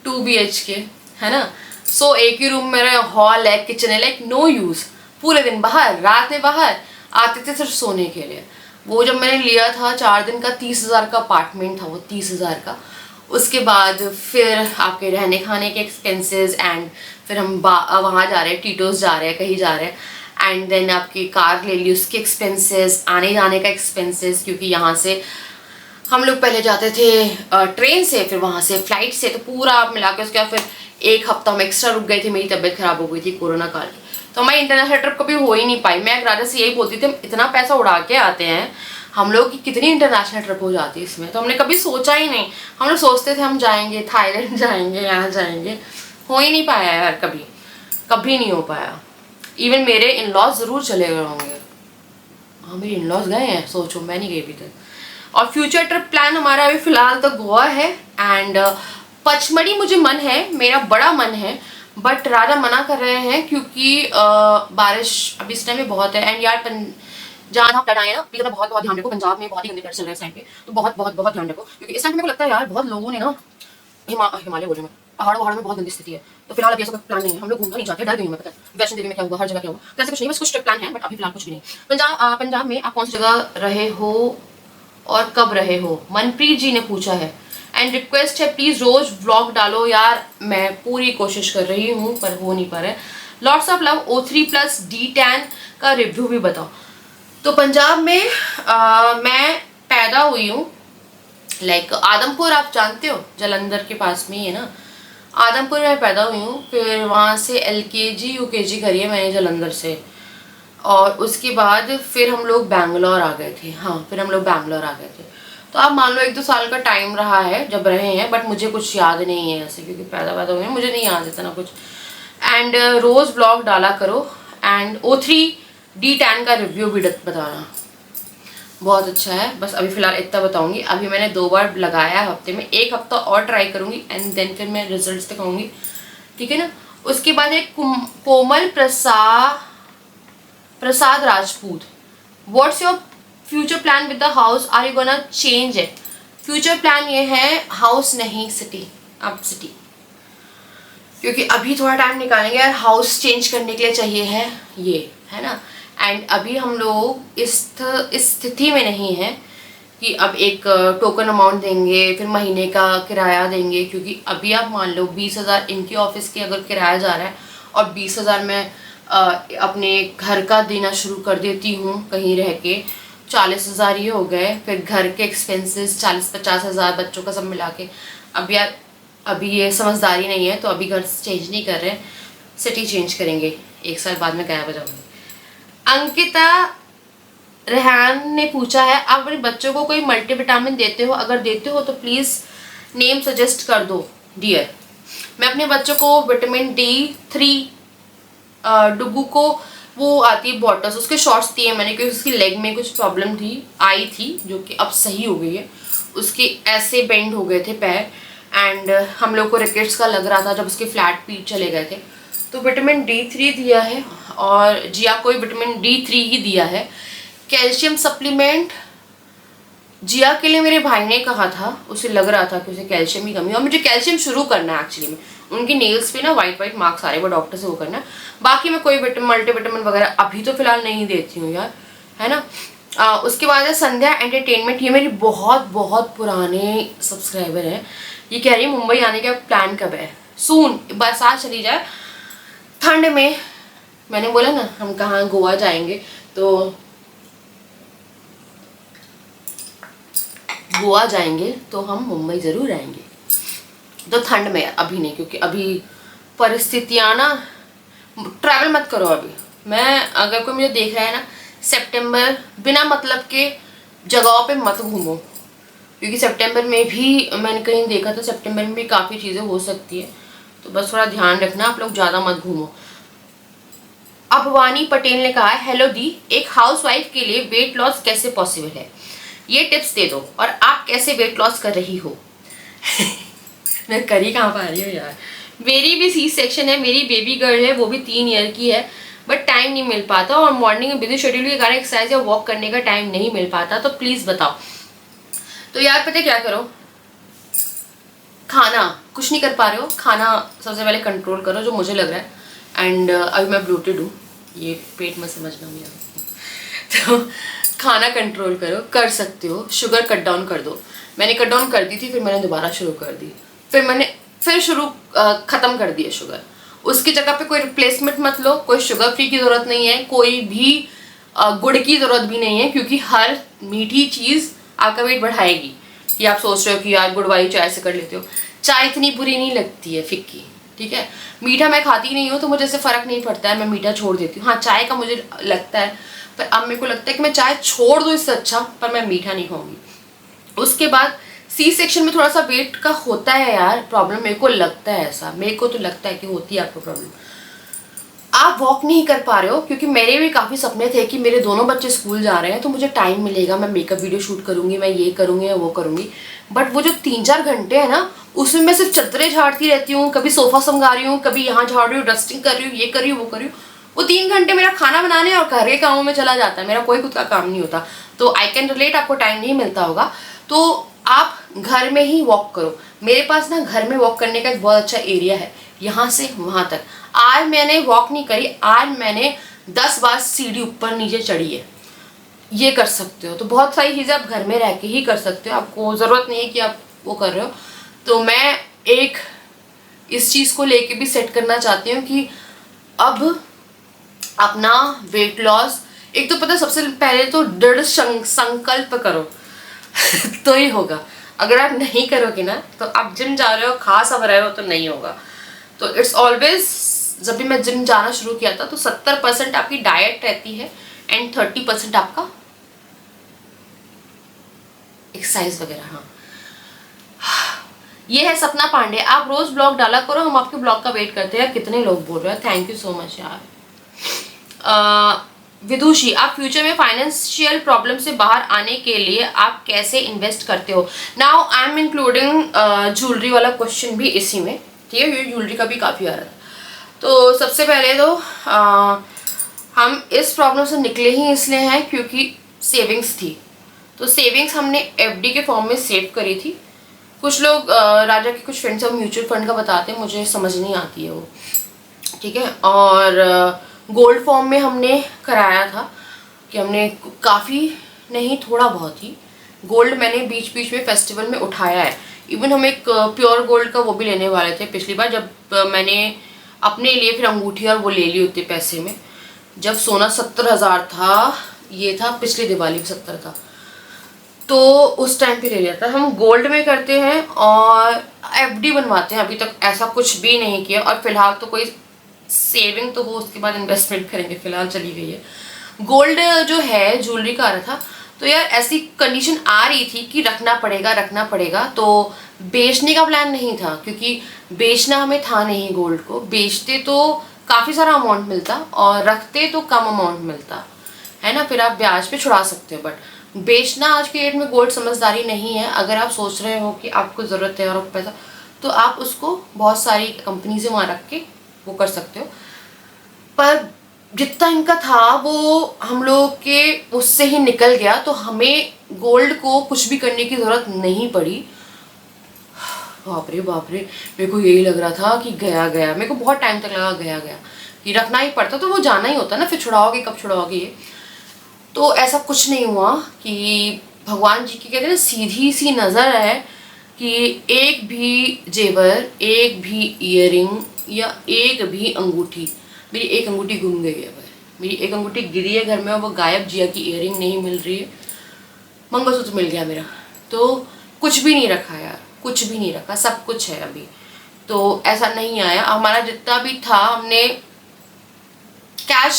2 BHK, है ना। सो एक ही रूम मेरा हॉल है, किचन है, लाइक नो यूज़, पूरे दिन बाहर, रात में बाहर, आते थे सिर्फ सोने के लिए। वो जब मैंने लिया था 4 दिन का, 30,000 का अपार्टमेंट था वो, 30,000 का। उसके बाद फिर आपके रहने खाने के एक्सपेंसेस, एंड फिर हम वहाँ जा रहे हैं, टीटोस जा रहे हैं, कहीं जा रहे हैं, एंड देन आपकी कार ले ली, उसके एक्सपेंसेस, आने जाने का एक्सपेंसेस, क्योंकि यहाँ से हम लोग पहले जाते थे ट्रेन से, फिर वहाँ से फ्लाइट से, तो पूरा आप मिला के उसके बाद फिर 1 हफ्ता हम एक्स्ट्रा रुक गए थे, मेरी तबीयत खराब हो गई थी कोरोना काल की, तो हमारी इंटरनेशनल ट्रिप कभी हो ही नहीं पाई। मैं एक राजा से यही बोलती थी, इतना पैसा उड़ा के आते हैं हम लोग की कितनी इंटरनेशनल ट्रिप हो जाती है इसमें, तो हमने कभी सोचा ही नहीं। हम लोग सोचते थे हम जाएंगे थाईलैंड जाएंगे, यहाँ जाएंगे, हो ही नहीं पाया यार, कभी कभी नहीं हो पाया। इवन मेरे इन लॉज ज़रूर चले गए होंगे, हाँ मेरे इन लॉज गए हैं, सोचो मैं नहीं गई अभी तक। और फ्यूचर ट्रिप प्लान हमारा अभी फ़िलहाल तो गोवा है, एंड पचमढ़ी मुझे मन है, मेरा बड़ा मन है, बट राजा मना कर रहे हैं क्योंकि बारिश अभी इस टाइम में बहुत है। एंड यार जहाँ आप लड़ाए ना, प्लीज बहुत बहुत ध्यान रखो, पंजाब में बहुत ही गंदे टैक्स चल रहे हैं इस टाइम पे, तो बहुत बहुत बहुत ध्यान रखो, क्योंकि इस टाइम मेरे को लगता है यार बहुत लोगों ने ना हिमालय बोल रहे हैं, पहाड़ों में बहुत गंदी स्थिति है। तो फिलहाल अभी ऐसा कोई प्लान नहीं है, हम लोग घूमना नहीं चाहते, डर गई मैं, पता है वैष्णो देवी में क्या हुआ, हर जगह क्या हुआ, तो ऐसे कुछ नहीं, बस कुछ ट्रिप प्लान है, बट अभी फिलहाल कुछ भी नहीं। पंजाब में आप कौन सी जगह रहे हो और कब रहे हो, मनप्रीत जी ने पूछा है। एंड रिक्वेस्ट है प्लीज रोज व्लॉग डालो। यार मैं पूरी कोशिश कर रही हूँ पर हो नहीं पा रहा है। Lots of love, O3+ D10 का रिव्यू भी बताओ। तो पंजाब में मैं पैदा हुई हूँ, लाइक आदमपुर आप जानते हो, जालंधर के पास में ही है ना, आदमपुर में पैदा हुई हूँ। फिर वहाँ से LKG UKG करी है मैंने जालंधर से, और उसके बाद फिर हम लोग बैंगलोर आ गए थे। हाँ फिर हम लोग बैंगलोर आ गए थे, तो आप मान लो 1-2 साल का टाइम रहा है जब रहे हैं, बट मुझे कुछ याद नहीं है ऐसे, क्योंकि पैदा हुए मुझे नहीं याद इतना कुछ। एंड रोज़ ब्लॉग डाला करो, एंड O3D10 का रिव्यू भी बताना, बहुत अच्छा है। बस अभी फिलहाल इतना बताऊंगी, अभी मैंने 2 बार लगाया है हफ्ते में, 1 हफ्ता और ट्राई करूंगी, एंड देन फिर मैं रिजल्ट्स दिखाऊंगी, ठीक है ना। उसके बाद एक Komal Prasad Rajput, what's your future plan with the house, are you gonna change it. Future plan ये है हाउस नहीं सिटी, अब सिटी, क्योंकि अभी थोड़ा टाइम निकालेंगे यार, हाउस चेंज करने के लिए चाहिए है ये, है ना। एंड अभी हम लोग इस स्थिति में नहीं है कि अब एक टोकन अमाउंट देंगे, फिर महीने का किराया देंगे, क्योंकि अभी आप मान लो 20,000 इनकी ऑफिस के अगर किराया जा रहा है, और 20,000 मैं अपने घर का देना शुरू कर देती हूँ कहीं रह के, 40,000 ये हो गए। फिर घर के एक्सपेंसेस 40-50,000 बच्चों का सब मिला के, अब यार अभी ये समझदारी नहीं है, तो अभी घर चेंज नहीं कर रहे, सिटी चेंज करेंगे, 1 साल बाद में गायब हो जाऊंगी। अंकिता रेहान ने पूछा है, आप अपने बच्चों को कोई मल्टीविटामिन देते हो, अगर देते हो तो प्लीज़ नेम सजेस्ट कर दो डियर। मैं अपने बच्चों को विटामिन D3 डुगू को वो आती है बॉटल्स, उसके शॉर्ट्स दिए मैंने, क्योंकि उसकी लेग में कुछ प्रॉब्लम आई थी जो कि अब सही हो गई है, उसके ऐसे बेंड हो गए थे पैर, एंड हम लोग को रिकेट्स का लग रहा था जब उसके फ्लैट फीट चले गए थे, तो विटामिन D3 दिया है, और जिया को विटामिन D3 ही दिया है। कैल्शियम सप्लीमेंट जिया के लिए मेरे भाई ने कहा था, उसे लग रहा था कि उसे कैल्शियम की कमी है, और मुझे कैल्शियम शुरू करना है एक्चुअली में, उनकी नेल्स पे ना वाइट मार्क्स आ रहे हैं, वो डॉक्टर से वो करना है। बाकी मैं कोई मल्टीविटामिन वगैरह अभी तो फिलहाल नहीं देती हूँ यार, है ना। उसके बाद है संध्या एंटरटेनमेंट, ये मेरी बहुत बहुत पुराने सब्सक्राइबर हैं, ये कह रही है मुंबई आने का प्लान कब है, सून, बरसात चली जाए, ठंड में। मैंने बोला ना हम कहाँ गोवा जाएंगे, तो गोवा जाएंगे तो हम मुंबई ज़रूर आएंगे, तो ठंड में, अभी नहीं, क्योंकि अभी परिस्थितियाँ ना, ट्रैवल मत करो अभी। मैं अगर कोई मुझे देख रहा है ना, सितंबर बिना मतलब के जगहों पे मत घूमो, क्योंकि सितंबर में भी मैंने कहीं देखा था, सितंबर में भी काफ़ी चीज़ें हो सकती है, तो बस थोड़ा ध्यान रखना, आप लोग ज़्यादा मत घूमो। अभवानी पटेल ने कहा है, हेलो दी, एक हाउसवाइफ के लिए वेट लॉस कैसे पॉसिबल है, ये टिप्स दे दो, और आप कैसे वेट लॉस कर रही हो। मैं कर ही कहाँ पा रही हूँ यार, मेरी भी सी सेक्शन है, मेरी बेबी गर्ल है, वो भी 3 ईयर की है, बट टाइम नहीं मिल पाता, और मॉर्निंग में बिजी शेड्यूल के कारण एक्सरसाइज या वॉक करने का टाइम नहीं मिल पाता, तो प्लीज़ बताओ। तो यार पता क्या करो, खाना कुछ नहीं कर पा रहे हो, खाना सबसे पहले कंट्रोल करो, जो मुझे लग रहा है। एंड अभी मैं ब्लोटेड हूँ, ये पेट में समझना नहीं आता, तो खाना कंट्रोल करो, कर सकते हो। शुगर कट डाउन कर दो, मैंने कट डाउन कर दी थी, फिर मैंने दोबारा शुरू कर दी, फिर मैंने ख़त्म कर दिया शुगर। उसकी जगह पे कोई रिप्लेसमेंट मत लो, कोई शुगर फ्री की ज़रूरत नहीं है, कोई भी गुड़ की ज़रूरत भी नहीं है, क्योंकि हर मीठी चीज़ आपका वेट बढ़ाएगी। कि आप सोच रहे हो कि यार गुड़ वाली चाय से कर लेते हो, चाय इतनी बुरी नहीं लगती है, फिक्की, ठीक है। मीठा मैं खाती नहीं हूँ, तो मुझे इससे फ़र्क नहीं पड़ता है, मैं मीठा छोड़ देती हूँ। हाँ, चाय का मुझे लगता है, पर अब मेरे को लगता है कि मैं चाय छोड़ दूँ इससे अच्छा, पर मैं मीठा नहीं खाऊंगी। उसके बाद सी सेक्शन में थोड़ा सा वेट का होता है यार प्रॉब्लम, मेरे को लगता है ऐसा, मेरे को तो लगता है कि होती है आपको प्रॉब्लम। आप वॉक नहीं कर पा रहे हो, क्योंकि मेरे भी काफ़ी सपने थे कि मेरे दोनों बच्चे स्कूल जा रहे हैं, तो मुझे टाइम मिलेगा, मैं मेकअप वीडियो शूट करूंगी, मैं ये करूंगी या वो करूंगी। बट वो जो 3-4 घंटे है ना, उसमें मैं सिर्फ चद्दरें झाड़ती रहती हूँ, कभी सोफा समगा रही हूँ, कभी यहाँ झाड़ रही हूँ, डस्टिंग कर रही हूँ, ये कर रही हूँ, वो कर रही हूँ। वो 3 घंटे मेरा खाना बनाने और घर के कामों में चला जाता है, मेरा कोई खुद का काम नहीं होता। तो आई कैन रिलेट, आपको टाइम नहीं मिलता होगा, तो आप घर में ही वॉक करो। मेरे पास ना घर में वॉक करने का एक बहुत अच्छा एरिया है, यहाँ से वहाँ तक। आज मैंने वॉक नहीं करी, आज मैंने 10 बार सीढ़ी ऊपर नीचे चढ़ी है। ये कर सकते हो, तो बहुत सारी चीज़ें आप घर में रह के ही कर सकते हो, आपको ज़रूरत नहीं है कि आप वो कर रहे हो। तो मैं एक इस चीज़ को लेके भी सेट करना चाहती हूँ कि अब अपना वेट लॉस, एक तो पता सबसे पहले तो दृढ़ संकल्प करो तो ही होगा। अगर आप नहीं करोगे ना, तो आप जिम जा रहे हो, खा सब रहे हो, तो नहीं होगा। तो इट्स ऑलवेज, जब भी मैं जिम जाना शुरू किया था, तो 70% आपकी डाइट रहती है एंड 30% आपका एक्सरसाइज वगैरह। हाँ, ये है सपना पांडे, आप रोज ब्लॉग डाला करो, हम आपके ब्लॉग का वेट करते हैं। कितने लोग बोल रहे हैं, थैंक यू सो मच यार। विदुषी, आप फ्यूचर में फाइनेंशियल प्रॉब्लम से बाहर आने के लिए आप कैसे इन्वेस्ट करते हो। Now I am including jewellery वाला क्वेश्चन भी इसी में, ठीक है, ये ज्वेलरी का भी काफ़ी आ रहा था। तो सबसे पहले तो हम इस प्रॉब्लम से निकले ही इसलिए हैं क्योंकि सेविंग्स थी, तो सेविंग्स हमने एफडी के फॉर्म में सेव करी थी। कुछ लोग राजा के कुछ फ्रेंड्स और म्यूचुअल फंड का बताते हैं, मुझे समझ नहीं आती है वो, ठीक है। और गोल्ड फॉर्म में हमने कराया था कि हमने काफ़ी नहीं, थोड़ा बहुत ही गोल्ड मैंने बीच बीच में फेस्टिवल में उठाया है। इवन हम एक प्योर गोल्ड का वो भी लेने वाले थे पिछली बार, जब मैंने अपने लिए फिर अंगूठी और वो ले ली उतने पैसे में, जब सोना 70,000 था, ये था पिछली दिवाली में 70 था, तो उस टाइम पे ले लिया था। हम गोल्ड में करते हैं और एफडी बनवाते हैं, अभी तक ऐसा कुछ भी नहीं किया। और फिलहाल तो कोई सेविंग तो वो उसके बाद इन्वेस्टमेंट करेंगे, फिलहाल चली गई है। गोल्ड जो है ज्वेलरी का आ रहा था, तो यार ऐसी कंडीशन आ रही थी कि रखना पड़ेगा, तो बेचने का प्लान नहीं था, क्योंकि बेचना हमें था नहीं। गोल्ड को बेचते तो काफ़ी सारा अमाउंट मिलता और रखते तो कम अमाउंट मिलता है ना, फिर आप ब्याज पे छुड़ा सकते हो। बट बेचना आज के डेट में गोल्ड समझदारी नहीं है। अगर आप सोच रहे हो कि आपको ज़रूरत है और पैसा, तो आप उसको बहुत सारी कंपनी से वहाँ रख के वो कर सकते हो। पर जितना इनका था वो हम लोग के उससे ही निकल गया, तो हमें गोल्ड को कुछ भी करने की ज़रूरत नहीं पड़ी। बाप रे मेरे को यही लग रहा था कि गया, मेरे को बहुत टाइम तक लगा गया कि रखना ही पड़ता, तो वो जाना ही होता ना, फिर छुड़ाओगे कब छुड़ाओगे ये। तो ऐसा कुछ नहीं हुआ कि भगवान जी की कहते हैं ना सीधी सी नज़र है कि एक भी जेवर, एक भी ईयरिंग या एक भी अंगूठी, मेरी एक अंगूठी गुम गई है भाई, मेरी एक अंगूठी गिरी है घर में और वो गायब, जिया की ईयरिंग नहीं मिल रही है, मंगलसूत्र मिल गया मेरा, तो कुछ भी नहीं रखा यार, कुछ भी नहीं रखा, सब कुछ है अभी। तो ऐसा नहीं आया, हमारा जितना भी था हमने कैश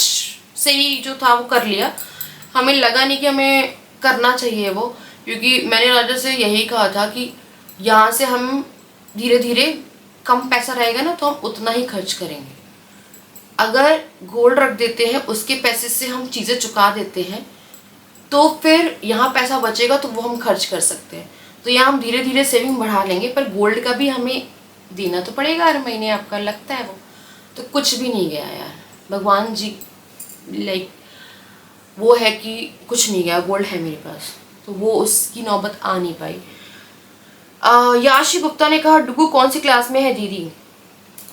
से ही जो था वो कर लिया। हमें लगा नहीं कि हमें करना चाहिए वो, क्योंकि मैंने राजा से यही कहा था कि यहाँ से हम धीरे धीरे कम पैसा रहेगा ना तो हम उतना ही खर्च करेंगे। अगर गोल्ड रख देते हैं, उसके पैसे से हम चीज़ें चुका देते हैं, तो फिर यहाँ पैसा बचेगा तो वो हम खर्च कर सकते हैं। तो यहाँ हम धीरे धीरे सेविंग बढ़ा लेंगे, पर गोल्ड का भी हमें देना तो पड़ेगा हर महीने, आपका लगता है वो। तो कुछ भी नहीं गया यार, भगवान जी लाइक वो है कि कुछ नहीं गया, गोल्ड है मेरे पास, तो वो उसकी नौबत आ नहीं पाई। याशी गुप्ता ने कहा डुगू कौन सी क्लास में है दीदी?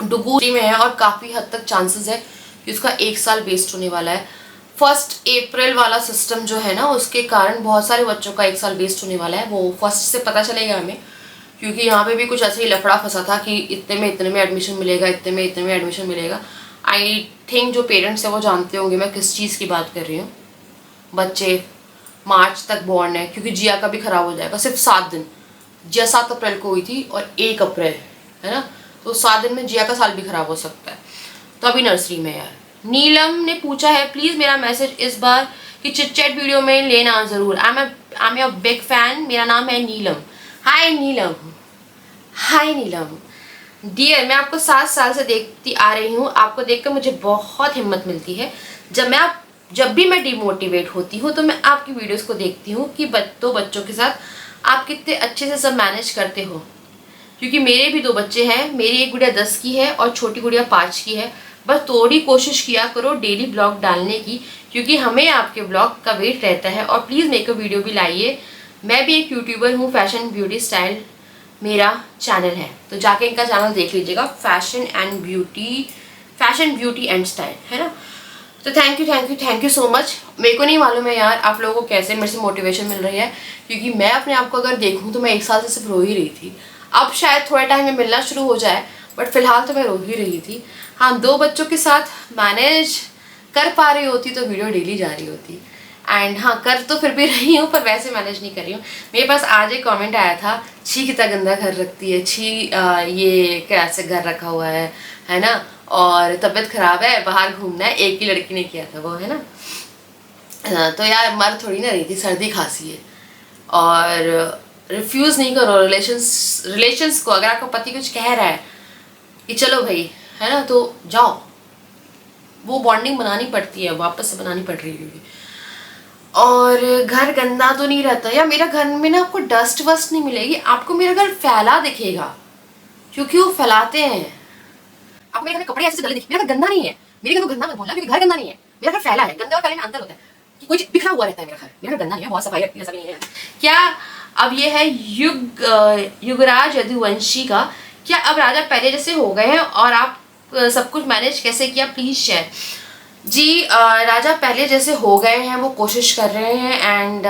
डुगू में है और काफ़ी हद तक चांसेस है कि उसका 1 साल वेस्ट होने वाला है। 1 अप्रैल वाला सिस्टम जो है ना, उसके कारण बहुत सारे बच्चों का 1 साल वेस्ट होने वाला है। वो 1 से पता चलेगा हमें, क्योंकि यहाँ पे भी कुछ ऐसे ही लफड़ा फंसा था कि इतने में एडमिशन मिलेगा, इतने में एडमिशन मिलेगा। आई थिंक जो पेरेंट्स हैं वो जानते होंगे मैं किस चीज़ की बात कर रही हूँ। बच्चे मार्च तक बॉर्न है, क्योंकि जिया का भी ख़राब हो जाएगा। सिर्फ 7 दिन, जिया 7 अप्रैल को हुई थी और 1 अप्रैल है ना, तो 7 दिन में जिया का साल भी ख़राब हो सकता है। तो अभी नर्सरी में यार। नीलम ने पूछा है प्लीज़ मेरा मैसेज इस बार कि चिट चैट वीडियो में लेना ज़रूर। I am your big fan. मेरा नाम है नीलम। हाय नीलम। हाय नीलम डियर, मैं आपको 7 साल से देखती आ रही हूँ। आपको देखकर मुझे बहुत हिम्मत मिलती है। जब भी मैं डिमोटिवेट होती हूँ तो मैं आपकी वीडियोस को देखती हूँ कि बच्चों के साथ आप कितने अच्छे से सब मैनेज करते हो। क्योंकि मेरे भी 2 बच्चे हैं, मेरी एक गुड़िया 10 की है और छोटी गुड़िया 5 की है। बस थोड़ी कोशिश किया करो डेली ब्लॉग डालने की, क्योंकि हमें आपके ब्लॉग का वेट रहता है। और प्लीज़ मेरे को वीडियो भी लाइए। मैं भी एक यूट्यूबर हूँ, फैशन ब्यूटी स्टाइल मेरा चैनल है, तो जाके इनका चैनल देख लीजिएगा, फैशन ब्यूटी एंड स्टाइल है ना। तो थैंक यू सो मच। मेरे को नहीं मालूम है यार आप लोगों को कैसे मेरे से मोटिवेशन मिल रही है, क्योंकि मैं अपने आप को अगर देखूँ तो मैं 1 साल से सिर्फ रो ही रही थी। अब शायद थोड़ा टाइम में मिलना शुरू हो जाए, बट फिलहाल तो मैं रो ही रही थी। हाँ, 2 बच्चों के साथ मैनेज कर पा रही होती तो वीडियो डेली जा रही होती। एंड हाँ, कर तो फिर भी रही हूँ, पर वैसे मैनेज नहीं कर रही हूँ। मेरे पास आज एक कमेंट आया था, छी कितना गंदा घर रखती है, छी ये कैसे घर रखा हुआ है ना, और तबीयत खराब है, बाहर घूमना है। एक ही लड़की ने किया था वो, है ना। तो यार मर थोड़ी ना रही थी, सर्दी खांसी है। और रिफ्यूज़ नहीं करो रिलेशंस को। अगर आपका पति कुछ कह रहा है कि चलो भाई, है ना, तो जाओ। वो बॉन्डिंग बनानी पड़ती है, वापस से बनानी पड़ रही है। और घर गंदा तो नहीं रहता या मेरा घर में ना आपको डस्ट वस्ट नहीं मिलेगी, आपको मेरा घर फैला दिखेगा, क्योंकि वो फैलाते हैं। आपको मेरे घर में कपड़े ऐसे गंदे दिखे, मेरा घर गंदा नहीं है। मेरे घर को गंदा मत बोलना, क्योंकि घर गंदा नहीं है, मेरा घर फैला है। गंदे और फैले में अंतर होता है कि कोई बिखरा हुआ रहता है। मेरा घर गंदा नहीं है, बहुत सफाई रखती है, ऐसा नहीं है क्या। अब ये है युगराज यदुवंशी का, क्या अब राजा पहले जैसे हो गए हैं और आप सब कुछ मैनेज कैसे किया, प्लीज शेयर। जी, राजा पहले जैसे हो गए हैं, वो कोशिश कर रहे हैं। एंड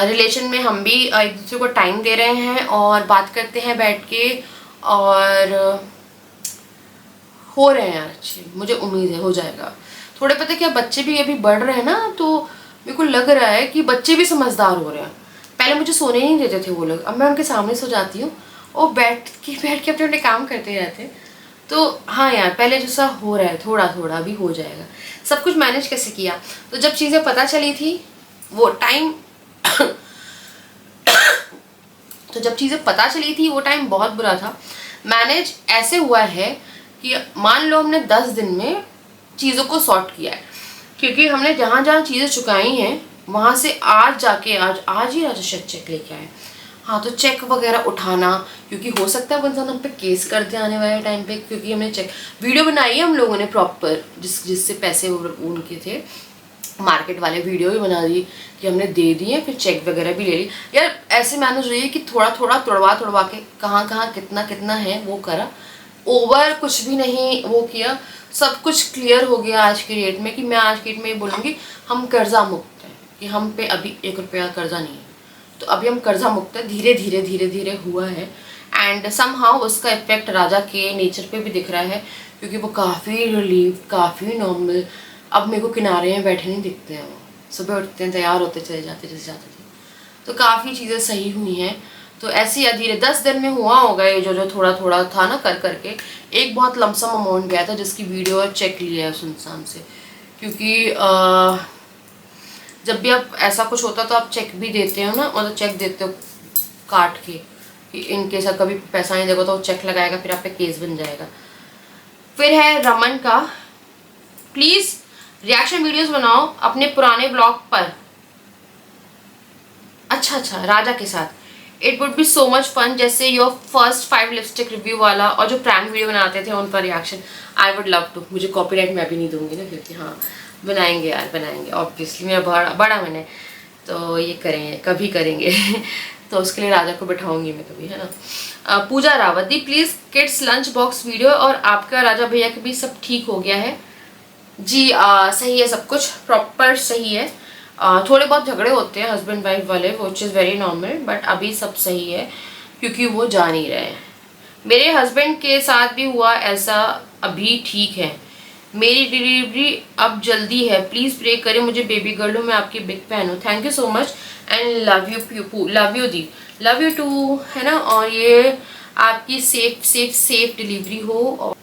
रिलेशन में हम भी एक दूसरे को टाइम दे रहे हैं और बात करते हैं बैठ के, और हो रहे हैं यार अच्छे। मुझे उम्मीद है हो जाएगा। थोड़े पता क्या, बच्चे भी अभी बढ़ रहे हैं ना, तो मेरे को लग रहा है कि बच्चे भी समझदार हो रहे हैं। पहले मुझे सोने ही नहीं देते थे वो लोग, अब मैं उनके सामने सो जाती हूँ और बैठ के अपने अपने काम करते रहते हैं। तो हाँ यार, पहले जैसा हो रहा है, थोड़ा थोड़ा भी हो जाएगा। सब कुछ मैनेज कैसे किया, तो जब चीज़ें पता चली थी वो टाइम तो जब चीज़ें पता चली थी वो टाइम बहुत बुरा था। मैनेज ऐसे हुआ है कि मान लो हमने 10 दिन में चीज़ों को सॉर्ट किया है, क्योंकि हमने जहाँ जहाँ चीज़ें चुकाई हैं वहाँ से आज ही राजा चेक लेके आए। हाँ, तो चेक वगैरह उठाना, क्योंकि हो सकता है इंसान हम पे केस कर दे आने वाले टाइम पे, क्योंकि हमने चेक वीडियो बनाई है हम लोगों ने प्रॉपर, जिससे पैसे उनके थे मार्केट वाले, वीडियो भी बना दी कि हमने दे दिए, फिर चेक वगैरह भी ले ली। यार ऐसे मैनेज हुई है कि थोड़ा थोड़ा तोड़वा के कहाँ कितना है वो करा, ओवर कुछ भी नहीं वो किया। सब कुछ क्लियर हो गया आज की डेट में, कि मैं आज की डेट में ये बोलूँगी हम कर्जा मुक्त हैं, कि हम पे अभी 1 रुपया कर्जा नहीं है। तो अभी हम कर्जा मुक्त है, धीरे धीरे हुआ है। एंड समहाउ उसका इफेक्ट राजा के नेचर पे भी दिख रहा है, क्योंकि वो काफ़ी रिलीव, काफ़ी नॉर्मल। अब मेरे को किनारे में बैठे नहीं दिखते हैं, वो सुबह उठते हैं, तैयार होते चले जाते जैसे जाते थे। तो काफ़ी चीज़ें सही हुई हैं। तो ऐसे ही धीरे 10 दिन में हुआ होगा ये जो थोड़ा थोड़ा था ना कर करके। एक बहुत लमसम अमाउंट गया था जिसकी वीडियो चेक लिया है सुनसान से, क्योंकि जब भी आप ऐसा कुछ होता तो आप चेक भी देते हो ना, मतलब चेक देते हो काट के कि इन केस कभी पैसा नहीं देगा तो वो चेक लगाएगा, फिर आप पे केस बन जाएगा। फिर है रमन का, प्लीज रिएक्शन वीडियोस बनाओ अपने पुराने ब्लॉग पर। अच्छा राजा के साथ, it would be so much fun, जैसे योर फर्स्ट 5 लिपस्टिक रिव्यू वाला और जो प्रैंक वीडियो बनाते थे उन पर reaction. I would love to. मुझे कॉपीराइट मैं भी नहीं दूंगी ना, क्योंकि हाँ बनाएंगे यार, बनाएंगे ऑब्वियसली, मेरा बड़ा मन है तो ये करेंगे, कभी करेंगे तो उसके लिए राजा को बैठाऊंगी मैं कभी, है ना। पूजा रावत दी, please kids lunch box video, और आपका राजा भैया के भी सब ठीक हो गया है जी? सही है, सब कुछ प्रॉपर सही है। थोड़े बहुत झगड़े होते हैं हस्बैंड वाइफ वाले, which is very normal, but अभी सब सही है क्योंकि वो जा नहीं रहे हैं। मेरे हस्बैंड के साथ भी हुआ ऐसा, अभी ठीक है। मेरी डिलीवरी अब जल्दी है, प्लीज़ प्रे करें, मुझे बेबी गर्ल हो, मैं आपकी बिग फैन हूँ। Thank you so much and love you Pupu, love you दी, लव यू टू, है ना। और ये आपकी सेफ डिलीवरी हो। और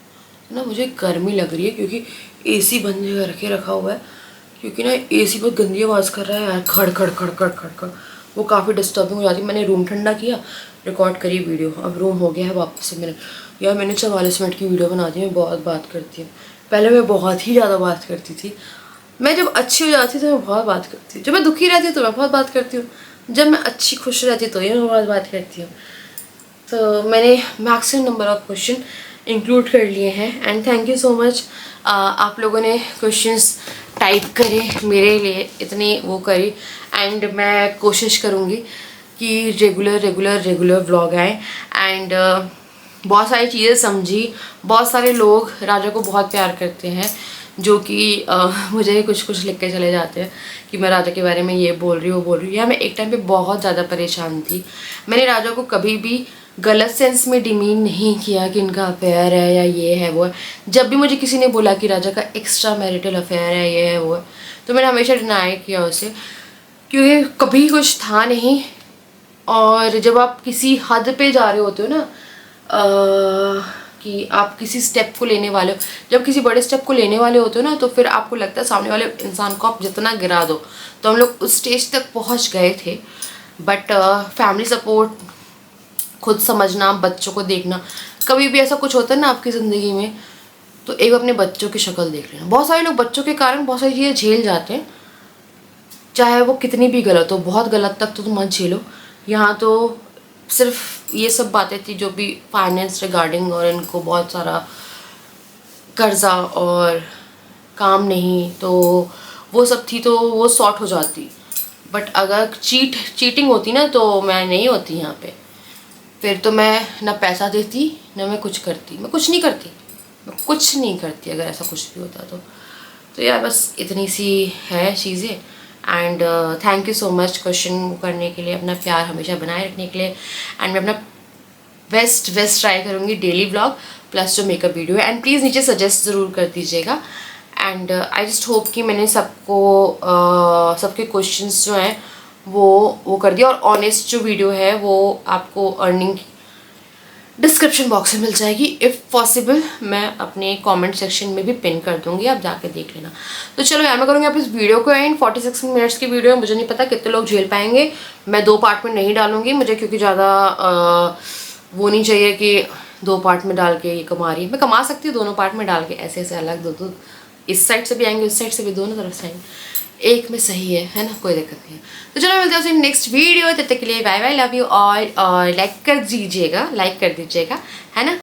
ना मुझे गर्मी लग रही है क्योंकि एसी बंद करके रखा हुआ है, क्योंकि ना एसी बहुत गंदी आवाज़ कर रहा है यार, खड़ खड़ खड़ खड़ खड़ खड़, वो काफ़ी डिस्टर्बिंग हो जाती है। मैंने रूम ठंडा किया, रिकॉर्ड करी वीडियो, अब रूम हो गया है वापस से मेरा। यार मैंने 44 मिनट की वीडियो बना दी, मैं बहुत बात करती हूँ। पहले मैं बहुत ही ज़्यादा बात करती थी, मैं जब अच्छी हो जाती तो मैं बहुत बात करती हूँ, जब मैं दुखी रहती हूँ तो मैं बहुत बात करती हूँ, जब मैं अच्छी खुश रहती तो ये मैं बहुत बात करती हूँ। तो मैंने maximum number of question include कर लिए हैं and thank you so much. आप लोगों ने क्वेश्चंस टाइप करे मेरे लिए, इतनी वो करी, एंड मैं कोशिश करूँगी कि रेगुलर व्लॉग आए। एंड बहुत सारी चीज़ें समझी, बहुत सारे लोग राजा को बहुत प्यार करते हैं, जो कि मुझे कुछ लिख के चले जाते हैं कि मैं राजा के बारे में ये बोल रही हूँ वो बोल रही हूँ। या मैं एक टाइम पे बहुत ज़्यादा परेशान थी, मैंने राजा को कभी भी गलत सेंस में डिमीन नहीं किया कि इनका अफेयर है या ये है वो है। जब भी मुझे किसी ने बोला कि राजा का एक्स्ट्रा मैरिटल अफेयर है, ये है वो है, तो मैंने हमेशा डिनाई किया उसे, क्योंकि कभी कुछ था नहीं। और जब आप किसी हद पे जा रहे होते हो ना, कि आप किसी स्टेप को लेने वाले हो, जब किसी बड़े स्टेप को लेने वाले होते हो ना, तो फिर आपको लगता है सामने वाले इंसान को आप जितना गिरा दो। तो हम लोग उस स्टेज तक पहुंच गए थे, बट फैमिली सपोर्ट, खुद समझना, बच्चों को देखना, कभी भी ऐसा कुछ होता है ना आपकी ज़िंदगी में, तो एक अपने बच्चों की शक्ल देख लेना। बहुत सारे लोग बच्चों के कारण बहुत सारी चीज़ें झेल जाते हैं, चाहे वो कितनी भी गलत हो, बहुत गलत तक तो तुम मत झेलो। यहाँ तो सिर्फ ये सब बातें थी जो भी फाइनेंस रिगार्डिंग, और इनको बहुत सारा कर्जा और काम नहीं, तो वो सब थी, तो वो सॉर्ट हो जाती। बट अगर चीटिंग होती ना, तो मैं नहीं होती यहाँ पे, फिर तो मैं ना पैसा देती ना मैं कुछ करती, मैं कुछ नहीं करती अगर ऐसा कुछ भी होता तो यार बस इतनी सी है चीज़ें। And thank you so much question करने के लिए, अपना प्यार हमेशा बनाए रखने के लिए। एंड मैं अपना बेस्ट ट्राई करूँगी, डेली व्लॉग प्लस जो मेकअप वीडियो है। एंड प्लीज़ नीचे सजेस्ट ज़रूर कर दीजिएगा। एंड आई जस्ट होप कि मैंने सबके क्वेश्चंस जो हैं वो कर दिया। और ऑनेस्ट जो वीडियो है वो आपको अर्निंग डिस्क्रिप्शन बॉक्स में मिल जाएगी, इफ़ पॉसिबल मैं अपने कमेंट सेक्शन में भी पिन कर दूंगी, आप जाके देख लेना। तो चलो यार, मैं करूँगी आप इस वीडियो को एंड 46 मिनट्स की वीडियो है, मुझे नहीं पता कितने लोग झेल पाएंगे। मैं 2 पार्ट में नहीं डालूंगी, मुझे क्योंकि ज़्यादा वो नहीं चाहिए कि 2 पार्ट में डाल के ये कमा रही है। मैं कमा सकती हूँ दोनों पार्ट में डाल के, ऐसे अलग दो, इस साइड से भी आएंगे उस साइड से भी, दोनों तरफ से आएंगे, एक में सही है ना, कोई दिक्कत नहीं है। तो चलो मिलते हैं नेक्स्ट वीडियो, तब तक के लिए bye bye, love you all. और लाइक कर दीजिएगा, है ना।